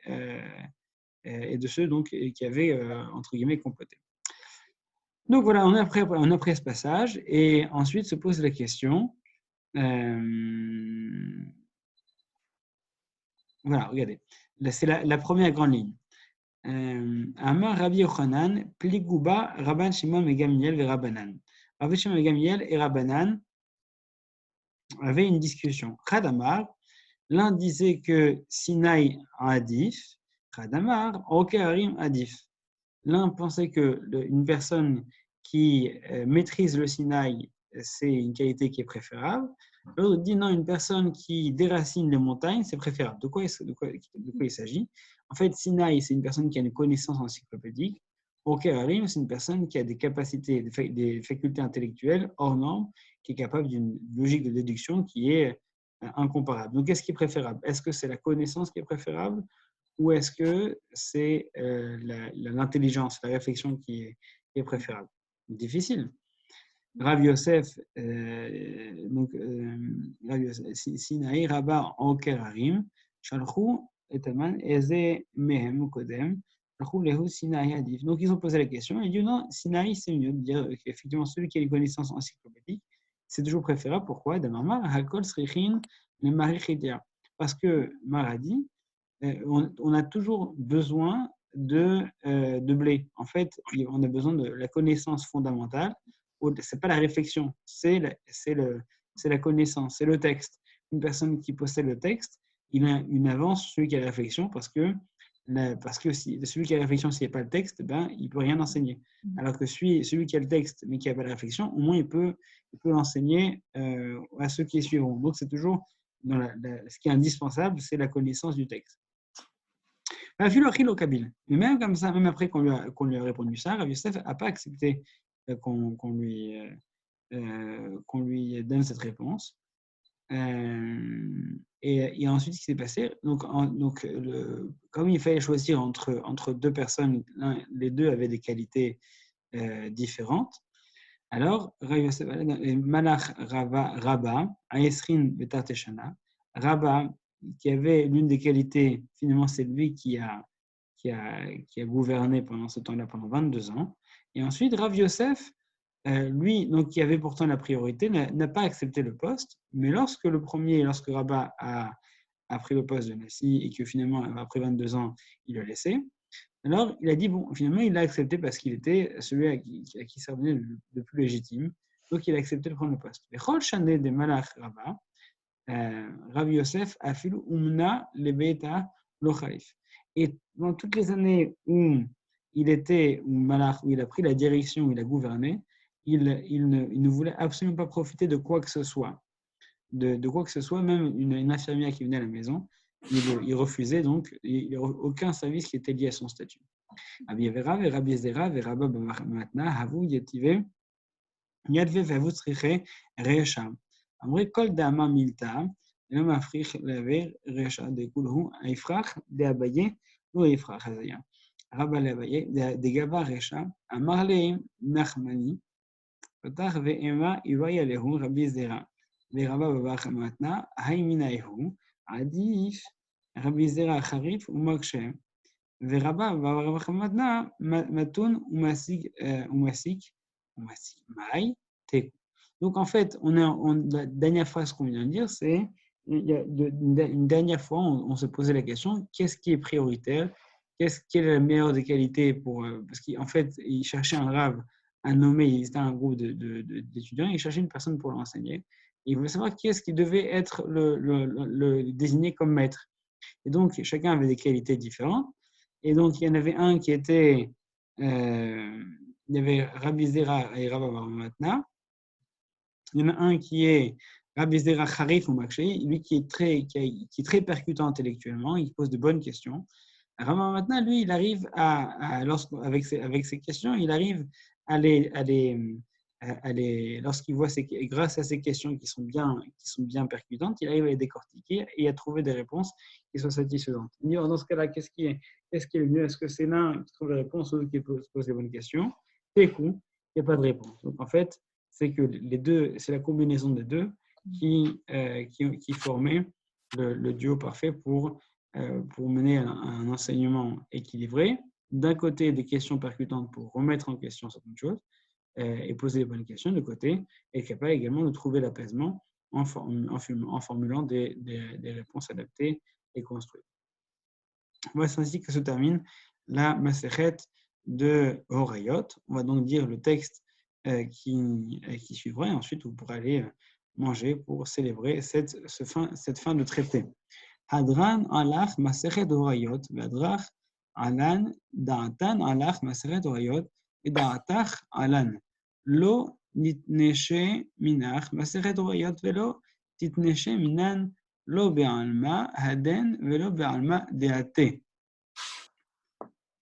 de ceux donc, qui avaient, entre guillemets, comploté. Donc voilà, on a pris ce passage et ensuite se pose la question. Voilà, regardez. Là, c'est la première grande ligne. Amar Rabbi Yochanan, Pligouba, Rabban Shimon et Gamliel et Rabbanan. Rabbi Shimon et Gamliel et Rabbanan avaient une discussion. Khadamar, l'un disait que Sinaï a Adif, Khadamar, Okeharim Adif. L'un pensait qu'une personne qui maîtrise le Sinaï, c'est une qualité qui est préférable. L'autre dit non, une personne qui déracine les montagnes, c'est préférable. De quoi il s'agit? En fait, Sinaï, c'est une personne qui a une connaissance encyclopédique. Okeharim, c'est une personne qui a des capacités, des facultés intellectuelles hors normes, qui est capable d'une logique de déduction qui est incomparable. Donc, qu'est-ce qui est préférable? Est-ce que c'est la connaissance qui est préférable ou est-ce que c'est l'intelligence, la réflexion qui est préférable? Difficile. Rav Yosef, Sinaï, Rabba, Okerarim, Shalchou, Etaman, Eze, Mehem, Kodem, Shalchou, Lehu, Sinaï, Adif. Donc, ils ont posé la question et ils disent non, Sinaï, c'est mieux de dire qu'effectivement, celui qui a une connaissance encyclopédique, c'est toujours préférable. Pourquoi? D'Amamar, Hakol, Srichin, le Marichidia. Parce que Maradi, on a toujours besoin de blé. En fait, on a besoin de la connaissance fondamentale. Ce n'est pas la réflexion, c'est la connaissance, c'est le texte. Une personne qui possède le texte, il a une avance sur celui qui a la réflexion parce que celui qui a la réflexion, s'il n'y a pas le texte, ben, il ne peut rien enseigner. Alors que celui qui a le texte mais qui n'a pas la réflexion, au moins il peut l'enseigner à ceux qui suivront. Donc c'est toujours, ce qui est indispensable, c'est la connaissance du texte. Mais même comme ça, même après qu'on lui a répondu ça, Rav Yosef n'a pas accepté qu'on lui donne cette réponse. Et ensuite, ce qui s'est passé, comme il fallait choisir entre deux personnes, les deux avaient des qualités différentes. Alors, Rav Yosef, Malach Rabba, Aesrin Betateshana, Rabba, qui avait l'une des qualités, finalement, c'est lui qui a gouverné pendant ce temps-là, pendant 22 ans. Et ensuite, Rav Yosef, lui, donc, qui avait pourtant la priorité, n'a pas accepté le poste. Mais lorsque Rabba a pris le poste de Nassi et que finalement, après 22 ans, il l'a laissé, alors il a dit, bon, finalement, il l'a accepté parce qu'il était celui à qui ça revenait le plus légitime. Donc, il a accepté de prendre le poste. Mais Chol Shané de Malach Rabba, Rav Yosef a fait umna le beta lo khalif. Et dans toutes les années où il était, où il a pris la direction, où il a gouverné, il ne voulait absolument pas profiter de quoi que ce soit. De quoi que ce soit, même une infirmière qui venait à la maison, il refusait, donc il n'y avait aucun service qui était lié à son statut. Rabbi Vera, Rabbi Zera, Rabba Matna, Havu Yetive, Yadve Vavu Tzriche, Resham. Amri Kol Dama Milta, L'homme afrique l'avait Recha de Kulhu, Aifrach de Abaye, ou Aifrach Hazaya. Rabba l'Abaye, de Gaba Recha, Amarle Nachmani, Patach ve'ema Ivaya Lehu, Rabbi Zera. ורבא בבח מתנה, הימיני הוא, עדיף רבי זרע חריף ומקשה, ורבא בבח מתנה, מתון ומסיק, מאי, תקו. Donc en fait, la dernière phrase qu'on vient de dire, c'est une dernière fois, on se posait la question, qu'est-ce qui est prioritaire, quelle est la meilleure des qualités parce qu'en fait, il cherchait un rave à nommer, il était un groupe d'étudiants, il cherchait une personne pour l'enseigner. Il voulait savoir qui est-ce qui devait être le désigné comme maître. Et donc, chacun avait des qualités différentes. Et donc, il y en avait un qui était... il y avait Rabbi Zera et Rabba Bar Matna. Il y en a un qui est Rabbi Zera Harif ou Makshei, lui qui est très percutant intellectuellement, il pose de bonnes questions. Rabba Matna, lui, il arrive avec ses questions, il arrive à les lorsqu'il voit grâce à ces questions qui sont bien percutantes, il arrive à les décortiquer et à trouver des réponses qui sont satisfaisantes. Dans ce cas-là, qu'est-ce qui est le mieux? Est-ce que c'est l'un qui trouve les réponses ou l'autre qui se pose les bonnes questions? C'est coup, il n'y a pas de réponse. Donc, en fait, c'est que les deux, c'est la combinaison des deux qui formait le duo parfait pour mener un enseignement équilibré. D'un côté, des questions percutantes pour remettre en question certaines choses, et poser les bonnes questions de côté, et capable également de trouver l'apaisement en formulant des réponses adaptées et construites. Voilà, c'est ainsi que se termine la Masechet de Horayot. On va donc dire le texte qui suivra, et ensuite vous pourrez aller manger pour célébrer cette fin de traité. Hadran alach Masechet Horayot, Vadrach alan da'atan alach Masechet Horayot, ודעתך עלן. לא נתנשה מנך מסכת הוריות ולא תתנשה מנן לא בעלמא הדן ולא בעלמא דעתה.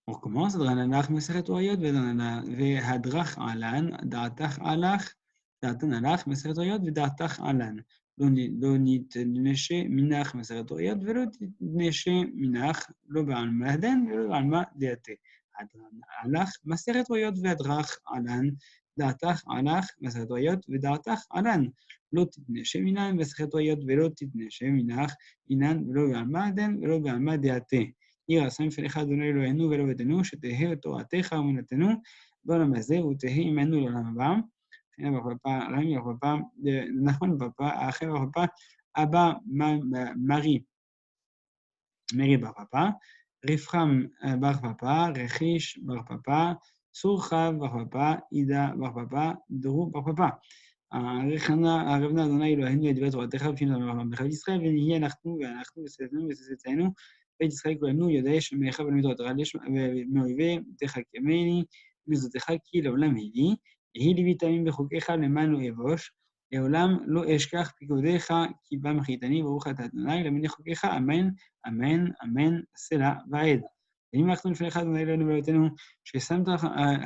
On recommence, דעתך מסכת הוריות והדרך עלן, דעתך דעתן עלך מסכת הוריות ודעתך עלן. לא נתנשה מנך מסכת הוריות ולא תתנשה מנך לא בעלמא הדן ולא בעלמא דעתה. הלך מסכת הוריות והדרך עלן, דעתך הלך מסכת הוריות ודעתך עלן. לא תתנשה מנן מסכת הוריות ולא תתנשה מנך מנן ולא בעלמא דן ולא בעלמא דעתה. ירא השם לפניך אדוני אלוהינו ואלוהינו, שתהא תורתך ואמונתנו בעולם הזה ותהא עמנו לעולם הבא. נחמן פאפה, אחר פאפה, אבא מרי בר פאפה, רפחם בר פאפה, רכיש בר פאפה, סורחה בר פאפה, עידה בר פאפה, דרו בר פאפה. הרבנה אדוני אלוהינו את דבר תורתך בפינו בית ישראל, ונהיה אנחנו ושצאתנו וצאצאינו בית ישראל כולנו יודעי שמך ולמד תורתך ומאויבי תחכמני מזותך כי לעולם יהי ליבי תמים בחוקיך למען לא אבוש, לעולם לא אשכח פקודיך כי בא מחיתני ברוך אתה אדוני למען חוקיך אמן אמן אמן סלע ועד. ואם אנחנו לפניך אדוני אלוהינו ואלוהינו ששמת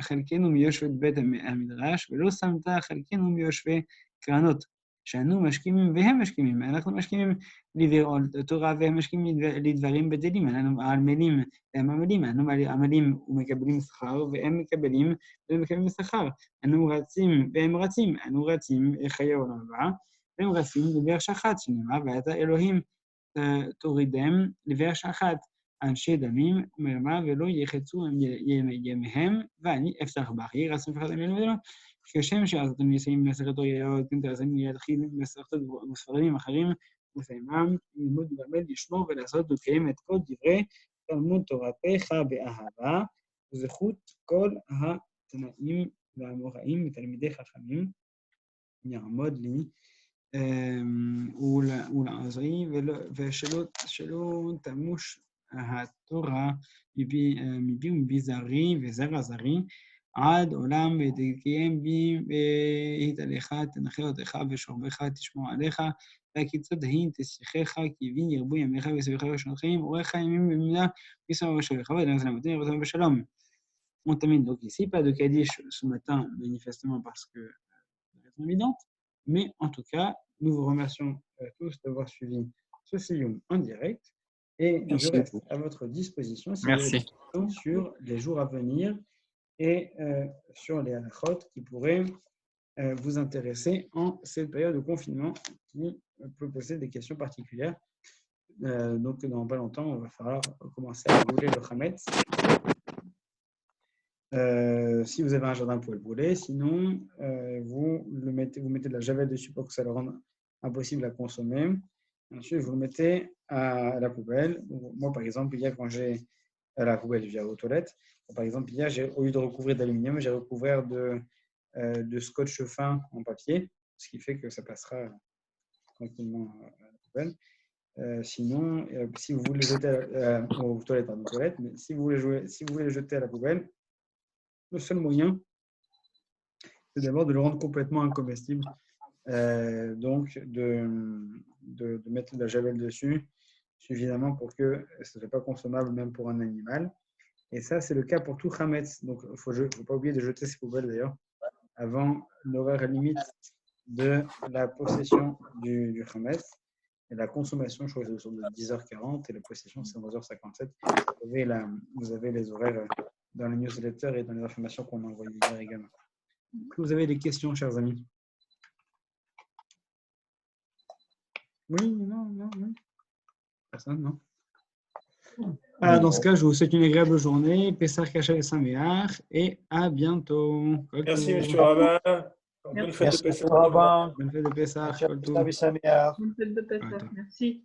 חלקנו מיושבי בית המדרש ולא שמת חלקנו מיושבי קרנות, שאנו משכימים והם משכימים, אנחנו משכימים לדברי תורה והם משכימים לדברים בטלים, אנחנו עמלים והם עמלים, אנו עמלים ומקבלים שכר והם מקבלים ומקבלים שכר, אנו רצים והם רצים, אנו רצים חיי עולם הבא והם רצים לבאר שחת, שנאמר ואתה אלוהים תורידם לבאר שחת אנשי דמים ומרמה ולא יחצו ימיהם ואני אפתח בך. יהי רצון לפניך אדוני אלוהינו כשם שעשיתם ניסים במסכת הוריות, כן תעשינו להתחיל במסכתות וספרים אחרים וסיימם ללמוד ולמד, לשמור ולעשות ולקיים את כל דברי תלמוד תורתך באהבה וזכות כל התנאים והאמוראים מתלמידי חכמים יעמוד לי ולעזרי ושלא תמוש התורה מבי ומבי זרי וזרע זרי עד עולם ותקיים בי והתעליך תנחה אותך ושורבך תשמור עליך והקיצות ההיא תשיחך כי בי ירבו ימיך וסביבך ושנותכם אורך ימים במדינה וישמח ושולך ואדוני סלמתנו ירבותם בשלום. On termine donc ici, pas de Kaddish ce matin, manifestement parce que c'est raison évidente, mais en tout cas, nous vous remercions tous d'avoir suivi ce Siyum en direct et je reste à votre disposition si vous avez des questions sur les jours à venir et sur les halachot qui pourraient vous intéresser en cette période de confinement qui peut poser des questions particulières. Donc, dans pas longtemps, on va falloir commencer à brûler le chametz. Si vous avez un jardin, vous pouvez le brûler. Sinon, vous mettez de la javel dessus pour que ça le rende impossible à consommer. Ensuite, vous le mettez à la poubelle. Moi, par exemple, hier, quand j'ai la poubelle, je vais aux toilettes. Par exemple, hier, au lieu de recouvrir d'aluminium, j'ai recouvert de scotch fin en papier, ce qui fait que ça passera tranquillement à la poubelle. Sinon, si vous voulez jeter aux toilettes, mais si vous voulez le jeter à la poubelle, le seul moyen, c'est d'abord de le rendre complètement incomestible. Donc, de mettre de la javel dessus suffisamment pour que ce ne soit pas consommable même pour un animal. Et ça, c'est le cas pour tout chametz. Donc, il ne faut pas oublier de jeter ces poubelles d'ailleurs avant l'horaire limite de la possession du Hametz. Et la consommation, je crois que c'est autour de 10h40 et la possession, c'est 11h57. Vous avez les horaires dans les newsletters et dans les informations qu'on a envoyées hier également. Est-ce que vous avez des questions, chers amis? Oui, non. Personne, non? Dans ce cas, je vous souhaite une agréable journée. Pessah Kasher et Sameach et à bientôt. Merci, monsieur Rabbin. Bonne fête de Merci, Pessah. Rabbin. Bonne fête de Pessah. Bonne fête de Sameach. Bonne fête de Pessah. Merci.